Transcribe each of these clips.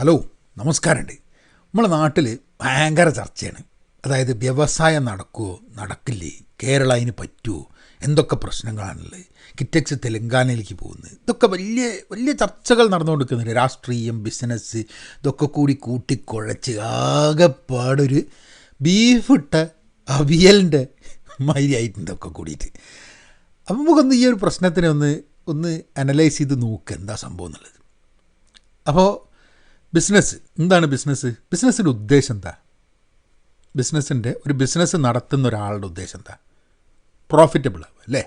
Hello, നമസ്കാരമുണ്ട്. നമ്മളെ നാട്ടിൽ ഭയങ്കര ചർച്ചയാണ്. അതായത് വ്യവസായം നടക്കുമോ നടക്കില്ലേ, കേരളം അതിന് പറ്റുമോ, എന്തൊക്കെ പ്രശ്നങ്ങളാണുള്ളത്, കിറ്റക്സ് തെലങ്കാനയിലേക്ക് പോകുന്നത്, ഇതൊക്കെ വലിയ വലിയ ചർച്ചകൾ നടന്നുകൊണ്ടിരിക്കുന്നുണ്ട്. രാഷ്ട്രീയം, ബിസിനസ്, ഇതൊക്കെ കൂടി കൂട്ടിക്കുഴച്ച് ആകെപ്പാടൊരു ബീഫിട്ട അവിയലിൻ്റെ മാതിരി ആയിട്ട് ഇതൊക്കെ കൂടിയിട്ട്. അപ്പം നമുക്കൊന്ന് ഈ ഒരു പ്രശ്നത്തിനെ ഒന്ന് അനലൈസ് ചെയ്ത് നോക്കുക എന്താ സംഭവം എന്നുള്ളത്. അപ്പോൾ ബിസിനസ് എന്താണ്? ബിസിനസ്സിൻ്റെ ഉദ്ദേശം എന്താ? ഒരു ബിസിനസ് നടത്തുന്ന ഒരാളുടെ ഉദ്ദേശം എന്താ? പ്രോഫിറ്റബിൾ ആവുക അല്ലേ?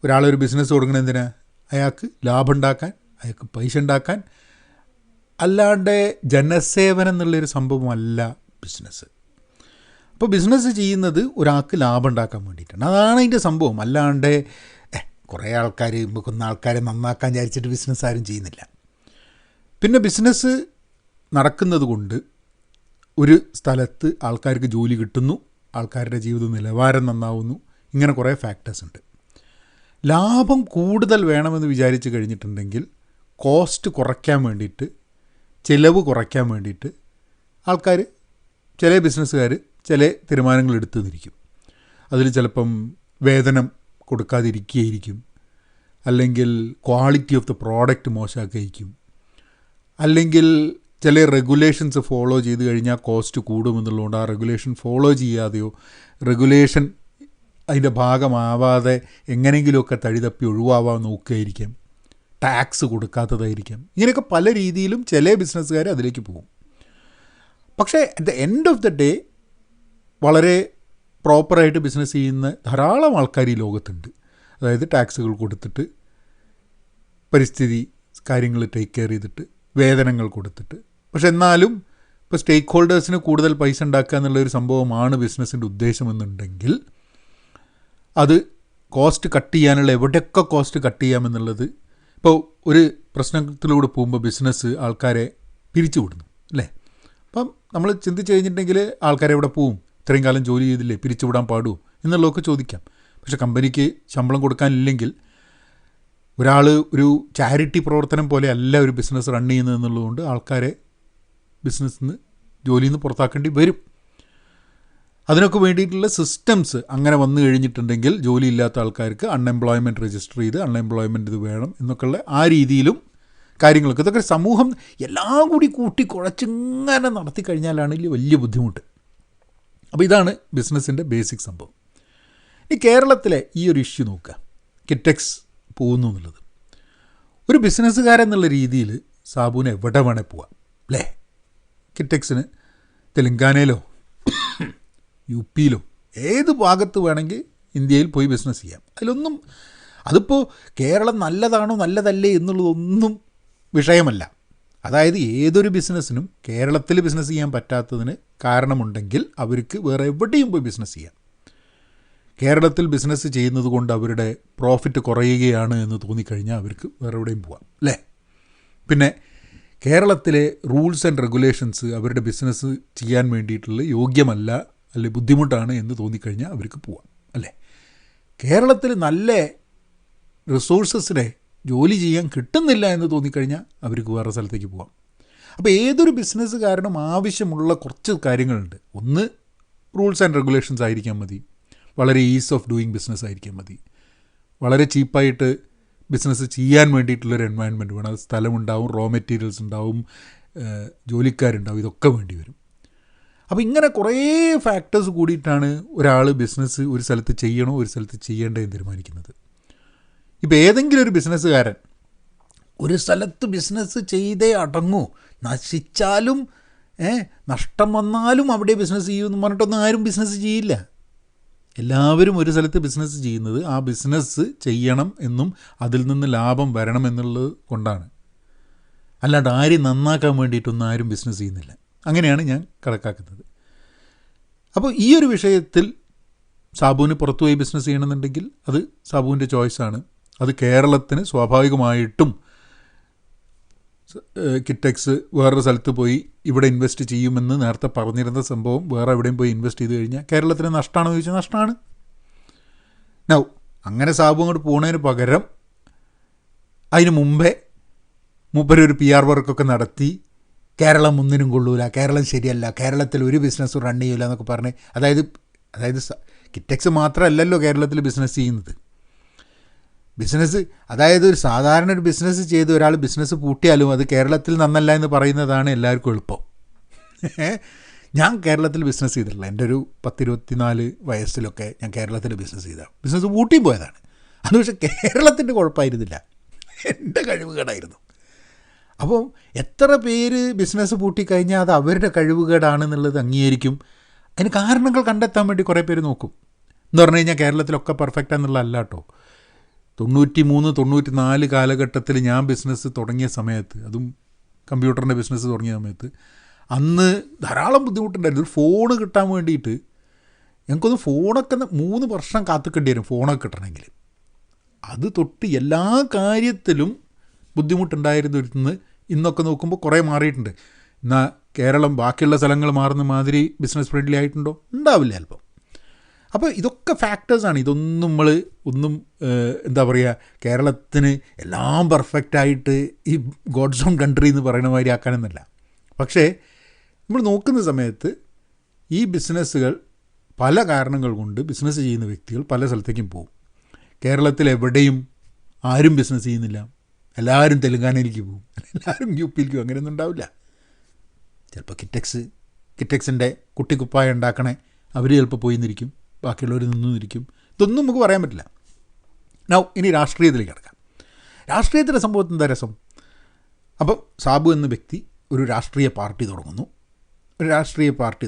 ഒരാളൊരു ബിസിനസ് തുടങ്ങുന്നത് എന്തിനാ? അയാൾക്ക് ലാഭം ഉണ്ടാക്കാൻ, അയാൾക്ക് പൈസ ഉണ്ടാക്കാൻ, അല്ലാണ്ട് ജനസേവനം എന്നുള്ളൊരു സംഭവമല്ല ബിസിനസ്. അപ്പോൾ ബിസിനസ് ചെയ്യുന്നത് ഒരാൾക്ക് ലാഭം ഉണ്ടാക്കാൻ വേണ്ടിയിട്ടാണ്. അതാണ് അതിൻ്റെ സംഭവം. അല്ലാണ്ട് കുറേ ആൾക്കാർ നമുക്കൊന്ന് ആൾക്കാരെ നന്നാക്കാൻ വിചാരിച്ചിട്ട് ബിസിനസ് ആരും ചെയ്യുന്നില്ല. പിന്നെ ബിസിനസ് നടക്കുന്നത് കൊണ്ട് ഒരു സ്ഥലത്ത് ആൾക്കാർക്ക് ജോലി കിട്ടുന്നു, ആൾക്കാരുടെ ജീവിത നിലവാരം നന്നാവുന്നു. ഇങ്ങനെ കുറേ ഫാക്ടേഴ്സ് ഉണ്ട്. ലാഭം കൂടുതൽ വേണമെന്ന് വിചാരിച്ച് കഴിഞ്ഞിട്ടുണ്ടെങ്കിൽ കോസ്റ്റ് കുറയ്ക്കാൻ വേണ്ടിയിട്ട്, ചിലവ് കുറയ്ക്കാൻ വേണ്ടിയിട്ട് ആൾക്കാർ, ചില ബിസിനസ്സുകാർ ചില തീരുമാനങ്ങൾ എടുത്തുനിന്നിരിക്കും. അതിൽ ചിലപ്പം വേതനം കൊടുക്കാതിരിക്കുകയായിരിക്കും, അല്ലെങ്കിൽ ക്വാളിറ്റി ഓഫ് ദ പ്രോഡക്റ്റ് മോശമാക്കുകയായിരിക്കും, അല്ലെങ്കിൽ ചില റെഗുലേഷൻസ് ഫോളോ ചെയ്ത് കഴിഞ്ഞാൽ കോസ്റ്റ് കൂടുമെന്നുള്ളതുകൊണ്ട് ആ റെഗുലേഷൻ ഫോളോ ചെയ്യാതെയോ റെഗുലേഷൻ അതിൻ്റെ ഭാഗമാവാതെ എങ്ങനെയെങ്കിലുമൊക്കെ തഴിതപ്പി ഒഴിവാവാൻ നോക്കുകയായിരിക്കാം, ടാക്സ് കൊടുക്കാത്തതായിരിക്കാം. ഇങ്ങനെയൊക്കെ പല രീതിയിലും ചില ബിസിനസ്സുകാർ അതിലേക്ക് പോകും. പക്ഷേ at the end of the day വളരെ പ്രോപ്പറായിട്ട് ബിസിനസ് ചെയ്യുന്ന ധാരാളം ആൾക്കാർ ഈ ലോകത്തുണ്ട്. അതായത് ടാക്സുകൾ കൊടുത്തിട്ട്, പരിസ്ഥിതി കാര്യങ്ങൾ ടേക്ക് കെയർ ചെയ്തിട്ട്, വേതനങ്ങൾ കൊടുത്തിട്ട്. പക്ഷെ എന്നാലും ഇപ്പോൾ സ്റ്റേക്ക് ഹോൾഡേഴ്സിന് കൂടുതൽ പൈസ ഉണ്ടാക്കുക എന്നുള്ളൊരു സംഭവമാണ് ബിസിനസ്സിൻ്റെ ഉദ്ദേശമെന്നുണ്ടെങ്കിൽ അത് കോസ്റ്റ് കട്ട് ചെയ്യാനുള്ള എവിടെയൊക്കെ കോസ്റ്റ് കട്ട് ചെയ്യാമെന്നുള്ളത്. ഇപ്പോൾ ഒരു പ്രശ്നത്തിലൂടെ പോകുമ്പോൾ ബിസിനസ് ആൾക്കാരെ പിരിച്ചു വിടുന്നു അല്ലേ? അപ്പം നമ്മൾ ചിന്തിച്ച് കഴിഞ്ഞിട്ടുണ്ടെങ്കിൽ ആൾക്കാരെ എവിടെ പോവും? ഇത്രയും കാലം ജോലി ചെയ്തില്ലേ, പിരിച്ചുവിടാൻ പാടുമോ എന്നുള്ളതൊക്കെ ചോദിക്കാം. പക്ഷെ കമ്പനിക്ക് ശമ്പളം കൊടുക്കാനില്ലെങ്കിൽ ഒരാൾ ഒരു ചാരിറ്റി പ്രവർത്തനം പോലെ അല്ല ഒരു ബിസിനസ് റൺ ചെയ്യുന്നത് എന്നുള്ളതുകൊണ്ട് ആൾക്കാരെ ബിസിനസ്സിൽ നിന്ന്, ജോലിയിൽ നിന്ന് പുറത്താക്കേണ്ടി വരും. അതിനൊക്കെ വേണ്ടിയിട്ടുള്ള സിസ്റ്റംസ് അങ്ങനെ വന്നു കഴിഞ്ഞിട്ടുണ്ടെങ്കിൽ ജോലിയില്ലാത്ത ആൾക്കാർക്ക് അൺഎംപ്ലോയ്മെൻറ്റ് രജിസ്റ്റർ ചെയ്ത് അൺഎംപ്ലോയ്മെൻറ്റ് ഇത് വേണം എന്നൊക്കെയുള്ള ആ രീതിയിലും കാര്യങ്ങളൊക്കെ, ഇതൊക്കെ സമൂഹം എല്ലാം കൂടി കൂട്ടി കുഴച്ചിങ്ങനെ നടത്തി കഴിഞ്ഞാലാണ് വലിയ ബുദ്ധിമുട്ട്. അപ്പോൾ ഇതാണ് ബിസിനസ്സിൻ്റെ ബേസിക് സംഭവം. ഈ കേരളത്തിലെ ഈ ഒരു ഇഷ്യൂ നോക്കുക, കിറ്റക്സ് പോകുന്നു എന്നുള്ളത്. ഒരു ബിസിനസ്സുകാരെന്നുള്ള രീതിയിൽ സാബുവിന് എവിടെ വേണേൽ പോവാം അല്ലേ? കിറ്റക്സിന് തെലങ്കാനയിലോ യു പിയിലോ ഏത് ഭാഗത്ത് വേണമെങ്കിൽ ഇന്ത്യയിൽ പോയി ബിസിനസ് ചെയ്യാം. അതിപ്പോൾ കേരളം നല്ലതാണോ നല്ലതല്ലേ എന്നുള്ളതൊന്നും വിഷയമല്ല. അതായത് ഏതൊരു ബിസിനസ്സിനും കേരളത്തിൽ ബിസിനസ് ചെയ്യാൻ പറ്റാത്തതിന് കാരണമുണ്ടെങ്കിൽ അവർക്ക് വേറെ എവിടെയും പോയി ബിസിനസ് ചെയ്യാം. കേരളത്തിൽ ബിസിനസ് ചെയ്യുന്നത് കൊണ്ട് അവരുടെ പ്രോഫിറ്റ് കുറയുകയാണ് എന്ന് തോന്നിക്കഴിഞ്ഞാൽ അവർക്ക് വേറെ എവിടെയും പോവാം അല്ലേ? പിന്നെ കേരളത്തിലെ റൂൾസ് ആൻഡ് റെഗുലേഷൻസ് അവരുടെ ബിസിനസ് ചെയ്യാൻ വേണ്ടിയിട്ടുള്ള യോഗ്യമല്ല, അല്ലെങ്കിൽ ബുദ്ധിമുട്ടാണ് എന്ന് തോന്നിക്കഴിഞ്ഞാൽ അവർക്ക് പോവാം അല്ലേ? കേരളത്തിൽ നല്ല റിസോഴ്സസിനെ ജോലി ചെയ്യാൻ കിട്ടുന്നില്ല എന്ന് തോന്നിക്കഴിഞ്ഞാൽ അവർക്ക് വേറെ സ്ഥലത്തേക്ക് പോവാം. അപ്പോൾ ഏതൊരു ബിസിനസ്സുകാരനും ആവശ്യമുള്ള കുറച്ച് കാര്യങ്ങളുണ്ട്. ഒന്ന്, റൂൾസ് ആൻഡ് റെഗുലേഷൻസ് ആയിരിക്കാൻ മതി. വളരെ ഈസ് ഓഫ് ഡൂയിങ് ബിസിനസ് ആയിരിക്കാൻ മതി. വളരെ ചീപ്പായിട്ട് ബിസിനസ് ചെയ്യാൻ വേണ്ടിയിട്ടുള്ളൊരു എൻവയൺമെൻറ്റ് വേണം. അത് സ്ഥലമുണ്ടാവും, റോ മെറ്റീരിയൽസ് ഉണ്ടാവും, ജോലിക്കാരുണ്ടാവും, ഇതൊക്കെ വേണ്ടി വരും. അപ്പോൾ ഇങ്ങനെ കുറേ ഫാക്ടേഴ്സ് കൂടിയിട്ടാണ് ഒരാൾ ബിസിനസ് ഒരു സ്ഥലത്ത് ചെയ്യണോ ഒരു സ്ഥലത്ത് ചെയ്യേണ്ടതെന്ന് തീരുമാനിക്കുന്നത്. ഇപ്പോൾ ഏതെങ്കിലും ഒരു ബിസിനസ്സുകാരൻ ഒരു സ്ഥലത്ത് ബിസിനസ് ചെയ്തേ അടങ്ങൂ, നശിച്ചാലും നഷ്ടം വന്നാലും അവിടെ ബിസിനസ് ചെയ്യുമെന്ന് പറഞ്ഞിട്ടൊന്നും ആരും ബിസിനസ് ചെയ്യില്ല. എല്ലാവരും ഒരു സ്ഥലത്ത് ബിസിനസ് ചെയ്യുന്നത് ആ ബിസിനസ് ചെയ്യണം എന്നും അതിൽ നിന്ന് ലാഭം വരണം എന്നുള്ളത് കൊണ്ടാണ്. അല്ലാണ്ട് ആരും നന്നാക്കാൻ വേണ്ടിയിട്ടൊന്നും ആരും ബിസിനസ് ചെയ്യുന്നില്ല. അങ്ങനെയാണ് ഞാൻ കണക്കാക്കുന്നത്. അപ്പോൾ ഈ ഒരു വിഷയത്തിൽ സാബുവിന് പുറത്തുപോയി ബിസിനസ് ചെയ്യണമെന്നുണ്ടെങ്കിൽ അത് സാബുവിൻ്റെ ചോയ്സാണ്. അത് കേരളത്തിന് സ്വാഭാവികമായിട്ടും കിറ്റക്സ് വേറൊരു സ്ഥലത്ത് പോയി ഇവിടെ ഇൻവെസ്റ്റ് ചെയ്യുമെന്ന് നേരത്തെ പറഞ്ഞിരുന്ന സംഭവം വേറെ എവിടെയും പോയി ഇൻവെസ്റ്റ് ചെയ്ത് കഴിഞ്ഞാൽ കേരളത്തിന് നഷ്ടമാണെന്ന് ചോദിച്ചാൽ നഷ്ടമാണ്. നൗ അങ്ങനെ സാബു അങ്ങോട്ട് പോകുന്നതിന് പകരം അതിന് മുമ്പേ മൂപ്പരൊരു PR വർക്കൊക്കെ നടത്തി കേരളം ഒന്നിനും കൊള്ളൂല, കേരളം ശരിയല്ല, കേരളത്തിൽ ഒരു ബിസിനസ്സും റൺ ചെയ്യില്ല എന്നൊക്കെ പറഞ്ഞ് അതായത് കിറ്റെക്സ് മാത്രമല്ലല്ലോ കേരളത്തിൽ ബിസിനസ് ചെയ്യുന്നത്. അതായത് ഒരു സാധാരണ ഒരു ബിസിനസ് ചെയ്ത് ഒരാൾ ബിസിനസ് പൂട്ടിയാലും അത് കേരളത്തിൽ നന്നല്ല എന്ന് പറയുന്നതാണ് എല്ലാവർക്കും എളുപ്പം. ഞാൻ കേരളത്തിൽ ബിസിനസ് ചെയ്തിട്ടില്ല. എൻ്റെ ഒരു 10-24 വയസ്സിലൊക്കെ ഞാൻ കേരളത്തിൽ ബിസിനസ് പൂട്ടിയും പോയതാണ്. അത് പക്ഷേ കേരളത്തിൻ്റെ കുഴപ്പമായിരുന്നില്ല, എൻ്റെ കഴിവുകേടായിരുന്നു. അപ്പോൾ എത്ര പേര് ബിസിനസ് പൂട്ടിക്കഴിഞ്ഞാൽ അത് അവരുടെ കഴിവുകേടാണെന്നുള്ളത് അംഗീകരിക്കും. അതിന് കാരണങ്ങൾ കണ്ടെത്താൻ വേണ്ടി കുറേ പേര് നോക്കും. എന്ന് പറഞ്ഞു കഴിഞ്ഞാൽ കേരളത്തിലൊക്കെ പെർഫെക്റ്റ് എന്നുള്ളതല്ല കേട്ടോ. 93-94 കാലഘട്ടത്തിൽ ഞാൻ ബിസിനസ് തുടങ്ങിയ സമയത്ത്, അതും കമ്പ്യൂട്ടറിൻ്റെ ബിസിനസ് തുടങ്ങിയ സമയത്ത്, അന്ന് ധാരാളം ബുദ്ധിമുട്ടുണ്ടായിരുന്നു. ഒരു ഫോൺ കിട്ടാൻ വേണ്ടിയിട്ട് ഞങ്ങൾക്കൊന്ന് ഫോണൊക്കെ 3 വർഷം കാത്തുക്കേണ്ടി വരും ഫോണൊക്കെ കിട്ടണമെങ്കിൽ. അത് തൊട്ട് എല്ലാ കാര്യത്തിലും ബുദ്ധിമുട്ടുണ്ടായിരുന്നിരുന്ന് ഇന്നൊക്കെ നോക്കുമ്പോൾ കുറേ മാറിയിട്ടുണ്ട്. എന്നാൽ കേരളം ബാക്കിയുള്ള സ്ഥലങ്ങൾ മാറുന്ന മാതിരി ബിസിനസ് ഫ്രണ്ട്ലി ആയിട്ടുണ്ടോ? ഉണ്ടാവില്ല ചിലപ്പോൾ. അപ്പോൾ ഇതൊക്കെ ഫാക്ടേഴ്സാണ്. ഇതൊന്നും എന്താ പറയുക, കേരളത്തിന് എല്ലാം പെർഫെക്റ്റായിട്ട് ഈ ഗോഡ്സ് ഓൺ കൺട്രി എന്ന് പറയുന്ന മാതിരി ആക്കാനൊന്നുമല്ല. പക്ഷേ നമ്മൾ നോക്കുന്ന സമയത്ത് ഈ ബിസിനസ്സുകൾ പല കാരണങ്ങൾ കൊണ്ട് ബിസിനസ് ചെയ്യുന്ന വ്യക്തികൾ പല സ്ഥലത്തേക്കും പോകും. കേരളത്തിൽ എവിടെയും ആരും ബിസിനസ് ചെയ്യുന്നില്ല, എല്ലാവരും തെലുങ്കാനയിലേക്ക് പോകും, എല്ലാവരും UPയിലേക്ക് പോകും. അങ്ങനെയൊന്നും ഉണ്ടാവില്ല. ചിലപ്പോൾ കിറ്റെക്സിൻ്റെ കുട്ടിക്കുപ്പായ ഉണ്ടാക്കണേ അവർ ചിലപ്പോൾ പോയി നിന്നിരിക്കും, ബാക്കിയുള്ളവർ നിന്നിരിക്കും. ഇതൊന്നും നമുക്ക് പറയാൻ പറ്റില്ല. ഇനി രാഷ്ട്രീയത്തിലേക്ക് കിടക്കാം. രാഷ്ട്രീയത്തിലെ സംഭവത്തിൽ എന്താ രസം? അപ്പം സാബു എന്ന വ്യക്തി ഒരു രാഷ്ട്രീയ പാർട്ടി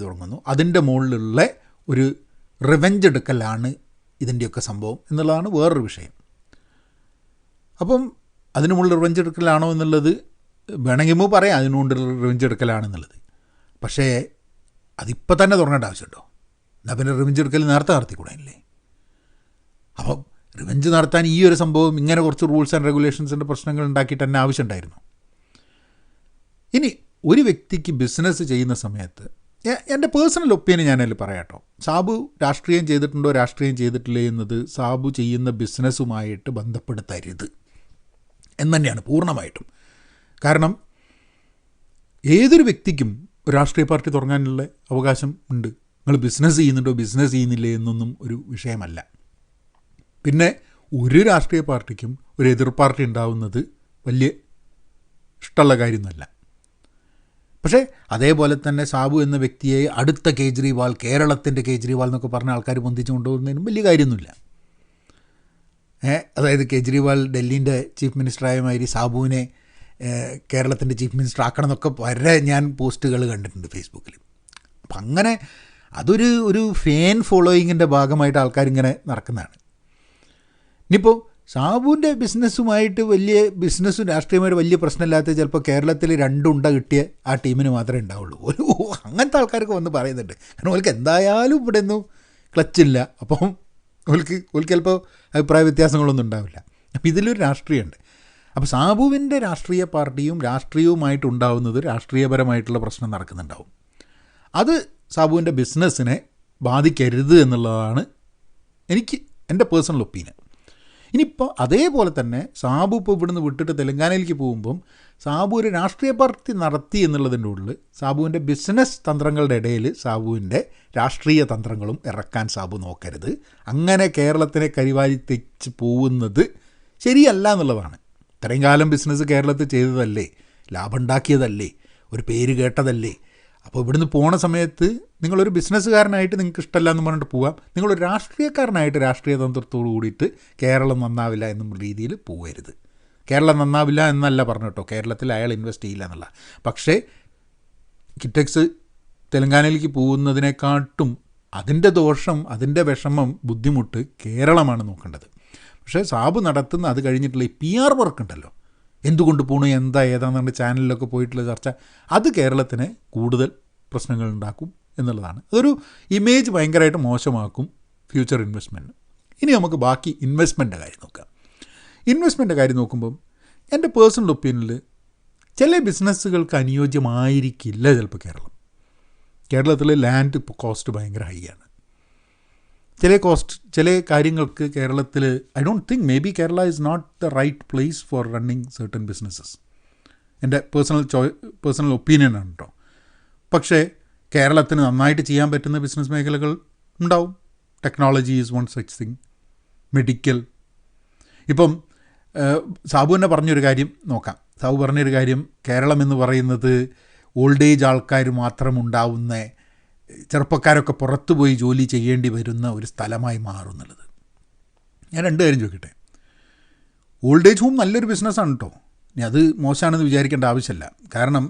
തുടങ്ങുന്നു. അതിൻ്റെ മുകളിലുള്ള ഒരു റിവെഞ്ച് എടുക്കലാണ് ഇതിൻ്റെയൊക്കെ സംഭവം എന്നുള്ളതാണ് വേറൊരു വിഷയം. അപ്പം അതിന് മുകളിൽ റിവെഞ്ച് എടുക്കലാണോ എന്നുള്ളത് വേണമെങ്കിൽ പറയാം, അതിനുകൊണ്ട് റിവെഞ്ച് എടുക്കലാണെന്നുള്ളത്. പക്ഷേ അതിപ്പോൾ തന്നെ തുടങ്ങേണ്ട ആവശ്യമുണ്ടോ? എന്നാൽ പിന്നെ റിവെഞ്ച് എടുക്കൽ നേരത്തെ നടത്തിക്കൂടാനില്ലേ? അപ്പം റിവെഞ്ച് നടത്താൻ ഈ ഒരു സംഭവം ഇങ്ങനെ കുറച്ച് റൂൾസ് ആൻഡ് റെഗുലേഷൻസിൻ്റെ പ്രശ്നങ്ങൾ ഉണ്ടാക്കിയിട്ട് തന്നെ ആവശ്യമുണ്ടായിരുന്നു. ഇനി ഒരു വ്യക്തിക്ക് ബിസിനസ് ചെയ്യുന്ന സമയത്ത് എൻ്റെ പേഴ്സണൽ ഒപ്പീനിയൻ ഞാനതിൽ പറയാം കേട്ടോ. സാബു രാഷ്ട്രീയം ചെയ്തിട്ടുണ്ടോ രാഷ്ട്രീയം ചെയ്തിട്ടില്ലേ എന്നത് സാബു ചെയ്യുന്ന ബിസിനസ്സുമായിട്ട് ബന്ധപ്പെടുത്തരുത് എന്ന് തന്നെയാണ് പൂർണ്ണമായിട്ടും. കാരണം ഏതൊരു വ്യക്തിക്കും ഒരു രാഷ്ട്രീയ പാർട്ടി തുടങ്ങാനുള്ള അവകാശം ഉണ്ട്. നിങ്ങൾ ബിസിനസ് ചെയ്യുന്നുണ്ടോ ബിസിനസ് ചെയ്യുന്നില്ലേ എന്നൊന്നും ഒരു വിഷയമല്ല. പിന്നെ ഒരു രാഷ്ട്രീയ പാർട്ടിക്കും ഒരു എതിർ പാർട്ടി ഉണ്ടാവുന്നത് വലിയ ഇഷ്ടമുള്ള കാര്യമൊന്നുമല്ല. പക്ഷേ അതേപോലെ തന്നെ സാബു എന്ന വ്യക്തിയെ അടുത്ത കേജ്രിവാൾ, കേരളത്തിൻ്റെ കേജ്രിവാൾ എന്നൊക്കെ പറഞ്ഞ ആൾക്കാർ പൊന്തിച്ചു കൊണ്ടുപോകുന്നതിനും വലിയ കാര്യമൊന്നുമില്ല. അതായത് കേജ്രിവാൾ ഡൽഹിൻ്റെ ചീഫ് മിനിസ്റ്ററായ മാതിരി സാബുവിനെ കേരളത്തിൻ്റെ ചീഫ് മിനിസ്റ്റർ ആക്കണം എന്നൊക്കെ വരെ ഞാൻ പോസ്റ്റുകൾ കണ്ടിട്ടുണ്ട് ഫേസ്ബുക്കിൽ. അപ്പം അങ്ങനെ അതൊരു ഫാൻ ഫോളോയിങ്ങിൻ്റെ ഭാഗമായിട്ട് ആൾക്കാരിങ്ങനെ നടക്കുന്നതാണ്. ഇനിയിപ്പോൾ സാബുവിൻ്റെ ബിസിനസ്സുമായിട്ട് ബിസിനസ്സും രാഷ്ട്രീയമായിട്ട് വലിയ പ്രശ്നമില്ലാത്ത ചിലപ്പോൾ കേരളത്തിൽ 2 ഉണ്ട കിട്ടിയ ആ ടീമിന് മാത്രമേ ഉണ്ടാവുള്ളൂ. അങ്ങനത്തെ ആൾക്കാർക്ക് വന്ന് പറയുന്നുണ്ട്. കാരണം ഓൾക്ക് എന്തായാലും ഇവിടെ ഒന്നും ക്ലച്ചില്ല. അപ്പം ഓൾക്ക് ചിലപ്പോൾ അഭിപ്രായ വ്യത്യാസങ്ങളൊന്നും ഉണ്ടാവില്ല. അപ്പോൾ ഇതിലൊരു രാഷ്ട്രീയമുണ്ട്. അപ്പോൾ സാബുവിൻ്റെ രാഷ്ട്രീയ പാർട്ടിയും രാഷ്ട്രീയവുമായിട്ടുണ്ടാവുന്നത് രാഷ്ട്രീയപരമായിട്ടുള്ള പ്രശ്നം നടക്കുന്നുണ്ടാവും. അത് സാബുവിൻ്റെ ബിസിനസ്സിനെ ബാധിക്കരുത് എന്നുള്ളതാണ് എൻ്റെ പേഴ്സണൽ ഒപ്പീനിയൻ. ഇനിയിപ്പോൾ അതേപോലെ തന്നെ സാബു ഇപ്പോൾ ഇവിടുന്ന് വിട്ടിട്ട് തെലങ്കാനയിലേക്ക് പോകുമ്പം സാബു ഒരു രാഷ്ട്രീയ പാർട്ടി നടത്തി എന്നുള്ളതിൻ്റെ ഉള്ളിൽ സാബുവിൻ്റെ ബിസിനസ് തന്ത്രങ്ങളുടെ ഇടയിൽ സാബുവിൻ്റെ രാഷ്ട്രീയ തന്ത്രങ്ങളും ഇറക്കാൻ സാബു നോക്കരുത്. അങ്ങനെ കേരളത്തിനെ കരിവാരി തെച്ച് പോകുന്നത് ശരിയല്ല എന്നുള്ളതാണ്. ഇത്രയും കാലം ബിസിനസ് കേരളത്തിൽ ചെയ്തതല്ലേ, ലാഭം ഉണ്ടാക്കിയതല്ലേ, ഒരു പേര് കേട്ടതല്ലേ. അപ്പോൾ ഇവിടുന്ന് പോണ സമയത്ത് നിങ്ങളൊരു ബിസിനസ്സുകാരനായിട്ട് നിങ്ങൾക്ക് ഇഷ്ടമല്ല എന്ന് പറഞ്ഞിട്ട് പോകാം. നിങ്ങളൊരു രാഷ്ട്രീയക്കാരനായിട്ട് രാഷ്ട്രീയ തന്ത്രത്തോടു കൂടിയിട്ട് കേരളം നന്നാവില്ല എന്ന രീതിയിൽ പോകരുത്. കേരളം നന്നാവില്ല എന്നല്ല പറഞ്ഞു കേട്ടോ, കേരളത്തിൽ അയാൾ ഇൻവെസ്റ്റ് ചെയ്യില്ല എന്നുള്ള. പക്ഷേ കിറ്റെക്സ് തെലങ്കാനയിലേക്ക് പോകുന്നതിനെക്കാട്ടും അതിൻ്റെ ദോഷം, അതിൻ്റെ വിഷമം, ബുദ്ധിമുട്ട് കേരളമാണ് നോക്കേണ്ടത്. പക്ഷേ സാബു നടത്തുന്ന അത് കഴിഞ്ഞിട്ടുള്ള ഈ PR വർക്ക് ഉണ്ടല്ലോ, എന്തുകൊണ്ട് പോണു, ഏതാണെന്ന് ചാനലിലൊക്കെ പോയിട്ടുള്ള ചർച്ച, അത് കേരളത്തിന് കൂടുതൽ പ്രശ്നങ്ങൾ ഉണ്ടാക്കും എന്നുള്ളതാണ്. അതൊരു ഇമേജ് ഭയങ്കരമായിട്ട് മോശമാക്കും ഫ്യൂച്ചർ ഇൻവെസ്റ്റ്മെൻറ്റ്. ഇനി നമുക്ക് ബാക്കി ഇൻവെസ്റ്റ്മെൻറ്റിൻ്റെ കാര്യം നോക്കാം. ഇൻവെസ്റ്റ്മെൻറ്റിൻ്റെ കാര്യം നോക്കുമ്പം എൻ്റെ പേഴ്സണൽ ഒപ്പീനിയനിൽ ചില ബിസിനസ്സുകൾക്ക് അനുയോജ്യമായിരിക്കില്ല ചിലപ്പോൾ കേരളത്തിൽ ലാൻഡ് കോസ്റ്റ് ഭയങ്കര ഹൈ ആണ്. ചില കാര്യങ്ങൾക്ക് കേരളത്തിൽ I don't think, maybe Kerala is not the right place for running certain businesses. എൻ്റെ പേഴ്സണൽ ഒപ്പീനിയനാണ് കേട്ടോ. പക്ഷേ കേരളത്തിന് നന്നായിട്ട് ചെയ്യാൻ പറ്റുന്ന ബിസിനസ് മേഖലകൾ ഉണ്ടാവും. Technology is one such thing, medical. ഇപ്പം സാബു തന്നെ പറഞ്ഞൊരു കാര്യം നോക്കാം. സാബു പറഞ്ഞൊരു കാര്യം, കേരളം എന്ന് പറയുന്നത് ഓൾഡ് ഏജ് ആൾക്കാർ മാത്രം ഉണ്ടാവുന്ന, ചെറുപ്പക്കാരൊക്കെ പുറത്തു പോയി ജോലി ചെയ്യേണ്ടി വരുന്ന ഒരു സ്ഥലമായി മാറും എന്നുള്ളത്. ഞാൻ രണ്ട് കാര്യം ചോദിക്കട്ടെ. ഓൾഡ് ഏജ് ഹോം നല്ലൊരു ബിസിനസ്സാണ് കേട്ടോ. ഇനി അത് മോശമാണെന്ന് വിചാരിക്കേണ്ട ആവശ്യമില്ല. കാരണം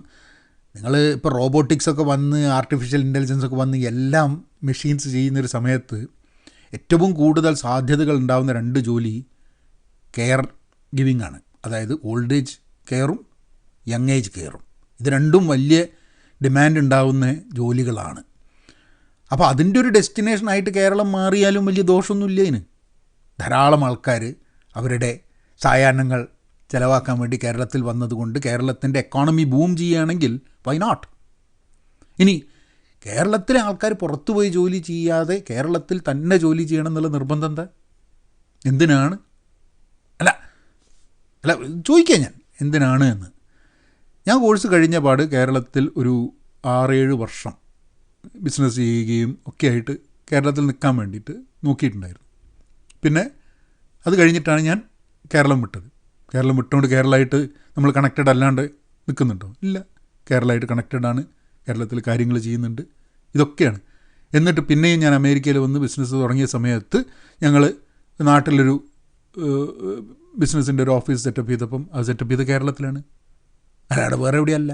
നിങ്ങൾ ഇപ്പോൾ റോബോട്ടിക്സൊക്കെ വന്ന്, ആർട്ടിഫിഷ്യൽ ഇൻ്റലിജൻസ് ഒക്കെ വന്ന് എല്ലാം മെഷീൻസ് ചെയ്യുന്നൊരു സമയത്ത് ഏറ്റവും കൂടുതൽ സാധ്യതകൾ ഉണ്ടാകുന്ന രണ്ട് ജോലി കെയർ ഗിവിങ് ആണ്. അതായത് ഓൾഡ് ഏജ് കെയറും യങ് ഏജ് കെയറും. ഇത് രണ്ടും വലിയ ഡിമാൻഡ് ഉണ്ടാകുന്ന ജോലികളാണ്. അപ്പോൾ അതിൻ്റെ ഒരു ഡെസ്റ്റിനേഷനായിട്ട് കേരളം മാറിയാലും വലിയ ദോഷമൊന്നുമില്ല. ഇതിന് ധാരാളം ആൾക്കാർ അവരുടെ സായാഹ്നങ്ങൾ ചിലവാക്കാൻ വേണ്ടി കേരളത്തിൽ വന്നതുകൊണ്ട് കേരളത്തിൻ്റെ എക്കോണമി ബൂം ചെയ്യുകയാണെങ്കിൽ വൈ നോട്ട്? ഇനി കേരളത്തിലെ ആൾക്കാർ പുറത്തു പോയി ജോലി ചെയ്യാതെ കേരളത്തിൽ തന്നെ ജോലി ചെയ്യണം എന്നുള്ള നിർബന്ധം എന്താ? എന്തിനാണ്? അല്ല ചോദിക്കാം ഞാൻ എന്തിനാണ് എന്ന്. ഞാൻ കോഴ്സ് കഴിഞ്ഞ പാട് കേരളത്തിൽ ഒരു 6-7 വർഷം ബിസിനസ് ചെയ്യുകയും ഒക്കെ ആയിട്ട് കേരളത്തിൽ നിൽക്കാൻ വേണ്ടിയിട്ട് നോക്കിയിട്ടുണ്ടായിരുന്നു. പിന്നെ അത് കഴിഞ്ഞിട്ടാണ് ഞാൻ കേരളം വിട്ടത്. കേരളം വിട്ടുകൊണ്ട് കേരളമായിട്ട് നമ്മൾ കണക്റ്റഡ് അല്ലാണ്ട് നിൽക്കുന്നുണ്ടോ? ഇല്ല, കേരളമായിട്ട് കണക്റ്റഡാണ്, കേരളത്തിൽ കാര്യങ്ങൾ ചെയ്യുന്നുണ്ട്, ഇതൊക്കെയാണ്. എന്നിട്ട് പിന്നെയും ഞാൻ അമേരിക്കയിൽ വന്ന് ബിസിനസ് തുടങ്ങിയ സമയത്ത് ഞങ്ങൾ നാട്ടിലൊരു ബിസിനസ്സിൻ്റെ ഒരു ഓഫീസ് സെറ്റപ്പ് ചെയ്തപ്പം അത് സെറ്റപ്പ് ചെയ്ത് കേരളത്തിലാണ്, അല്ലാതെ വേറെ എവിടെയല്ല.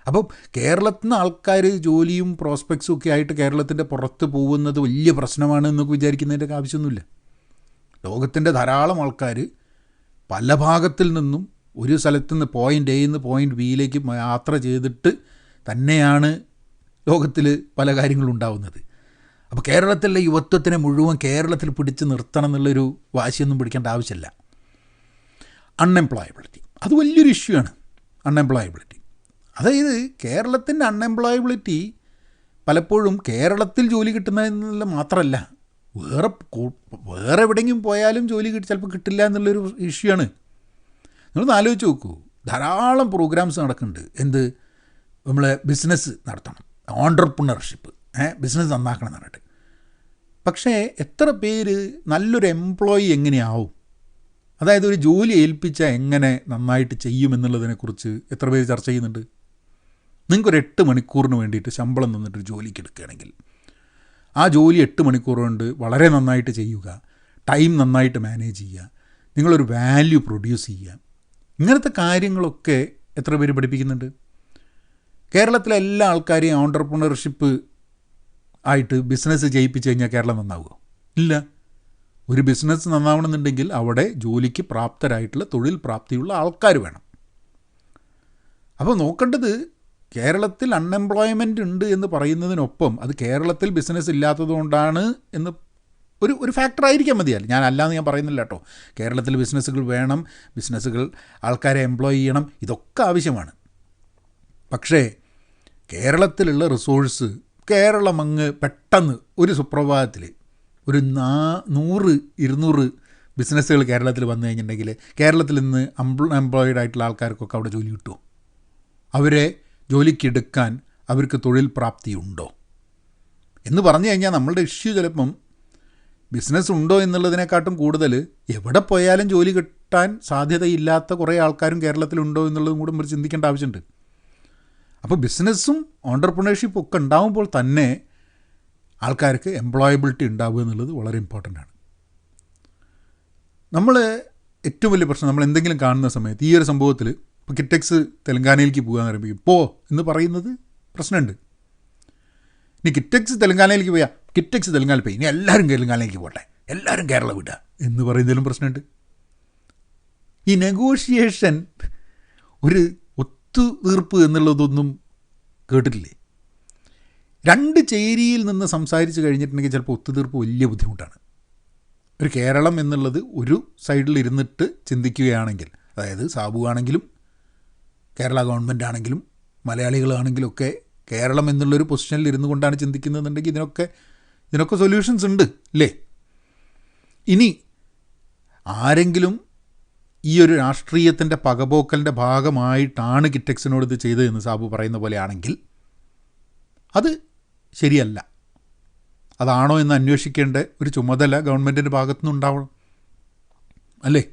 അപ്പം കേരളത്തിൽ നിന്ന് ആൾക്കാർ ജോലിയും പ്രോസ്പെക്ട്സും ഒക്കെ ആയിട്ട് കേരളത്തിൻ്റെ പുറത്ത് പോകുന്നത് വലിയ പ്രശ്നമാണ് എന്നൊക്കെ വിചാരിക്കുന്നതിൻ്റെ ആവശ്യമൊന്നുമില്ല. ലോകത്തിൻ്റെ ധാരാളം ആൾക്കാർ പല ഭാഗത്തിൽ നിന്നും ഒരു സ്ഥലത്തു നിന്ന് പോയിൻ്റ് എയിൽ നിന്ന് പോയിൻ്റ് ബിയിലേക്ക് യാത്ര ചെയ്തിട്ട് തന്നെയാണ് ലോകത്തിൽ പല കാര്യങ്ങളും ഉണ്ടാവുന്നത്. അപ്പോൾ കേരളത്തിലെ യുവത്വത്തിനെ മുഴുവൻ കേരളത്തിൽ പിടിച്ച് നിർത്തണം എന്നുള്ളൊരു വാശിയൊന്നും പിടിക്കേണ്ട ആവശ്യമില്ല. അൺഎംപ്ലോയബിലിറ്റി അത് വലിയൊരു ഇഷ്യൂ ആണ്. അൺഎംപ്ലോയബിലിറ്റി, അതായത് കേരളത്തിൻ്റെ അൺഎംപ്ലോയബിലിറ്റി പലപ്പോഴും കേരളത്തിൽ ജോലി കിട്ടുന്നതെന്നുള്ള മാത്രമല്ല, വേറെ എവിടെയെങ്കിലും പോയാലും ജോലി ചിലപ്പോൾ കിട്ടില്ല എന്നുള്ളൊരു ഇഷ്യൂ ആണ്. നിങ്ങളൊന്ന് ആലോചിച്ച് നോക്കൂ, ധാരാളം പ്രോഗ്രാംസ് നടക്കുന്നുണ്ട്. എന്ത്, നമ്മൾ ബിസിനസ് നടത്തണം, ഓൺട്രപ്രണർഷിപ്പ്, ബിസിനസ് നന്നാക്കണം എന്ന് പറഞ്ഞിട്ട്. പക്ഷേ എത്ര പേര് നല്ലൊരു എംപ്ലോയി എങ്ങനെയാവും, അതായത് ഒരു ജോലി ഏൽപ്പിച്ചാൽ എങ്ങനെ നന്നായിട്ട് ചെയ്യുമെന്നുള്ളതിനെക്കുറിച്ച് എത്ര പേര് ചർച്ച ചെയ്യുന്നുണ്ട്? നിങ്ങൾക്കൊരു 8 മണിക്കൂറിന് വേണ്ടിയിട്ട് ശമ്പളം തന്നിട്ടൊരു ജോലിക്ക് എടുക്കുകയാണെങ്കിൽ ആ ജോലി 8 മണിക്കൂർ കൊണ്ട് വളരെ നന്നായിട്ട് ചെയ്യുക, ടൈം നന്നായിട്ട് മാനേജ് ചെയ്യുക, നിങ്ങളൊരു വാല്യൂ പ്രൊഡ്യൂസ് ചെയ്യുക, ഇങ്ങനത്തെ കാര്യങ്ങളൊക്കെ എത്ര പേര് പഠിപ്പിക്കുന്നുണ്ട്? കേരളത്തിലെ എല്ലാ ആൾക്കാരെയും ഓൺട്രപ്രണർഷിപ്പ് ആയിട്ട് ബിസിനസ് ചെയ്യിപ്പിച്ച് കഴിഞ്ഞാൽ കേരളം നന്നാവുമോ? ഇല്ല. ഒരു ബിസിനസ് നന്നാവണമെന്നുണ്ടെങ്കിൽ അവിടെ ജോലിക്ക് പ്രാപ്തരായിട്ടുള്ള, തൊഴിൽ പ്രാപ്തിയുള്ള ആൾക്കാർ വേണം. അപ്പോൾ നോക്കേണ്ടത് കേരളത്തിൽ അൺഎംപ്ലോയ്മെൻ്റ് ഉണ്ട് എന്ന് പറയുന്നതിനൊപ്പം അത് കേരളത്തിൽ ബിസിനസ് ഇല്ലാത്തതുകൊണ്ടാണ് എന്ന് ഒരു ഫാക്ടറായിരിക്കാൻ മതിയല്ല. ഞാൻ അല്ലാന്ന് ഞാൻ പറയുന്നില്ല കേട്ടോ. കേരളത്തിൽ ബിസിനസ്സുകൾ വേണം, ബിസിനസ്സുകൾ ആൾക്കാരെ എംപ്ലോയ് ചെയ്യണം, ഇതൊക്കെ ആവശ്യമാണ്. പക്ഷേ കേരളത്തിലുള്ള റിസോഴ്സ് കേരളം അങ്ങ് പെട്ടെന്ന് ഒരു സുപ്രഭാതത്തിൽ ഒരു 100-200 ബിസിനസ്സുകൾ കേരളത്തിൽ വന്നു കഴിഞ്ഞിട്ടുണ്ടെങ്കിൽ കേരളത്തിൽ നിന്ന് അൺഎംപ്ലോയിഡ് ആയിട്ടുള്ള ആൾക്കാർക്കൊക്കെ അവിടെ ജോലി കിട്ടുമോ? അവരെ ജോലിക്കെടുക്കാൻ അവർക്ക് തൊഴിൽ പ്രാപ്തിയുണ്ടോ എന്ന് പറഞ്ഞു കഴിഞ്ഞാൽ നമ്മളുടെ ഇഷ്യൂ ചിലപ്പം ബിസിനസ് ഉണ്ടോ എന്നുള്ളതിനെക്കാട്ടും കൂടുതൽ എവിടെ പോയാലും ജോലി കിട്ടാൻ സാധ്യതയില്ലാത്ത കുറേ ആൾക്കാരും കേരളത്തിലുണ്ടോ എന്നുള്ളതും കൂടെ നമ്മൾ ചിന്തിക്കേണ്ട ആവശ്യമുണ്ട്. അപ്പോൾ ബിസിനസ്സും ഓൺട്രപ്രണർഷിപ്പും ഒക്കെ ഉണ്ടാകുമ്പോൾ തന്നെ ആൾക്കാർക്ക് എംപ്ലോയബിലിറ്റി ഉണ്ടാവുക എന്നുള്ളത് വളരെ ഇമ്പോർട്ടൻ്റ് ആണ്. നമ്മൾ ഏറ്റവും വലിയ പ്രശ്നം, നമ്മൾ എന്തെങ്കിലും കാണുന്ന സമയത്ത് ഈ ഒരു സംഭവത്തിൽ ഇപ്പോൾ കിറ്റെക്സ് തെലങ്കാനയിലേക്ക് പോകാമെന്ന് പറയുമ്പോൾ പോ എന്ന് പറയുന്നത് പ്രശ്നമുണ്ട്. ഇനി കിറ്റെക്സ് തെലങ്കാനയിലേക്ക് പോയാൽ കിറ്റെക്സ് തെലങ്കാനയിൽ പോയി, ഇനി എല്ലാവരും തെലങ്കാനയിലേക്ക് പോട്ടെ, എല്ലാവരും കേരള വിടുക എന്ന് പറയുന്നതിലും പ്രശ്നമുണ്ട്. ഈ നെഗോഷിയേഷൻ, ഒരു ഒത്തുതീർപ്പ് എന്നുള്ളതൊന്നും കേട്ടിട്ടില്ലേ? രണ്ട് ചേരിയിൽ നിന്ന് സംസാരിച്ച് കഴിഞ്ഞിട്ടുണ്ടെങ്കിൽ ചിലപ്പോൾ ഒത്തുതീർപ്പ് വലിയ ബുദ്ധിമുട്ടാണ്. ഒരു കേരളം എന്നുള്ളത് ഒരു സൈഡിൽ ഇരുന്നിട്ട് ചിന്തിക്കുകയാണെങ്കിൽ, അതായത് സാബു ആണെങ്കിലും കേരള ഗവൺമെൻറ് ആണെങ്കിലും മലയാളികളാണെങ്കിലും ഒക്കെ കേരളം എന്നുള്ളൊരു പൊസിഷനിൽ ഇരുന്നു കൊണ്ടാണ് ചിന്തിക്കുന്നതെന്നുണ്ടെങ്കിൽ ഇതിനൊക്കെ സൊല്യൂഷൻസ് ഉണ്ട് അല്ലേ? ഇനി ആരെങ്കിലും ഈ ഒരു രാഷ്ട്രീയത്തിൻ്റെ പകപോക്കലിൻ്റെ ഭാഗമായിട്ടാണ് കിറ്റക്സിനോട് ഇത് ചെയ്തതെന്ന് സാബു പറയുന്ന പോലെയാണെങ്കിൽ അത് ശരിയല്ല. അതാണോ എന്ന് അന്വേഷിക്കേണ്ട ഒരു ചുമതല ഗവൺമെൻറ്റിൻ്റെ ഭാഗത്തുനിന്നുണ്ടാവണം, അല്ലേ?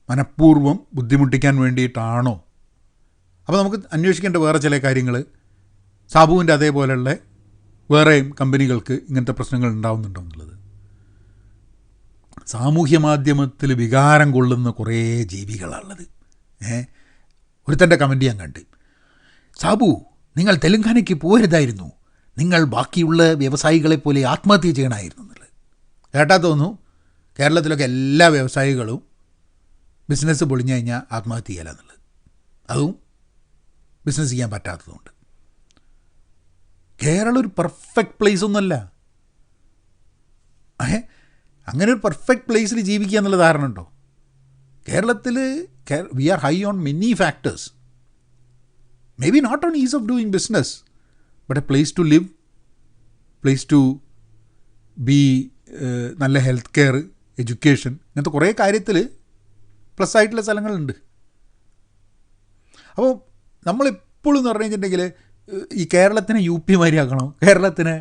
മനഃപൂർവ്വം ബുദ്ധിമുട്ടിക്കാൻ വേണ്ടിയിട്ടാണോ? അപ്പോൾ നമുക്ക് അന്വേഷിക്കേണ്ട വേറെ ചില കാര്യങ്ങൾ, സാബുവിൻ്റെ അതേപോലെയുള്ള വേറെയും കമ്പനികൾക്ക് ഇങ്ങനത്തെ പ്രശ്നങ്ങൾ ഉണ്ടാവുന്നുണ്ടോ എന്നുള്ളത്. സാമൂഹ്യ മാധ്യമത്തിൽ വികാരം കൊള്ളുന്ന കുറേ ജീവികളാണുള്ളത്. ഒരുത്തൻ്റെ കമൻറ്റ് ഞാൻ കണ്ട്, സാബു നിങ്ങൾ തെലങ്കാനയ്ക്ക് പോരുതായിരുന്നു, നിങ്ങൾ ബാക്കിയുള്ള വ്യവസായികളെപ്പോലെ ആത്മഹത്യ ചെയ്യണമായിരുന്നു എന്നുള്ളത്. കേട്ടാൽ തോന്നുന്നു കേരളത്തിലൊക്കെ എല്ലാ വ്യവസായികളും ബിസിനസ് പൊളിഞ്ഞു കഴിഞ്ഞാൽ ആത്മഹത്യ ചെയ്യല എന്നുള്ളത്. അതും ബിസിനസ് ചെയ്യാൻ പറ്റാത്തതുകൊണ്ട്. കേരളം ഒരു പെർഫെക്റ്റ് പ്ലേസ് ഒന്നുമല്ല. അങ്ങനെ ഒരു പെർഫെക്റ്റ് പ്ലേസിൽ ജീവിക്കുക എന്നുള്ള ധാരണ ഉണ്ടോ? കേരളത്തിൽ we are high on many factors. Maybe not on ease of doing business, but a place to live, place to be, നല്ല ഹെൽത്ത് കെയർ, എഡ്യൂക്കേഷൻ, ഇങ്ങനത്തെ കുറേ കാര്യത്തിൽ പ്ലസ് ആയിട്ടുള്ള സ്ഥലങ്ങളുണ്ട്. അപ്പോൾ നമ്മളെപ്പോഴും എന്ന് പറഞ്ഞു കഴിഞ്ഞിട്ടുണ്ടെങ്കിൽ ഈ കേരളത്തിനെ യു പി മാതിരി ആക്കണം, കേരളത്തിനെ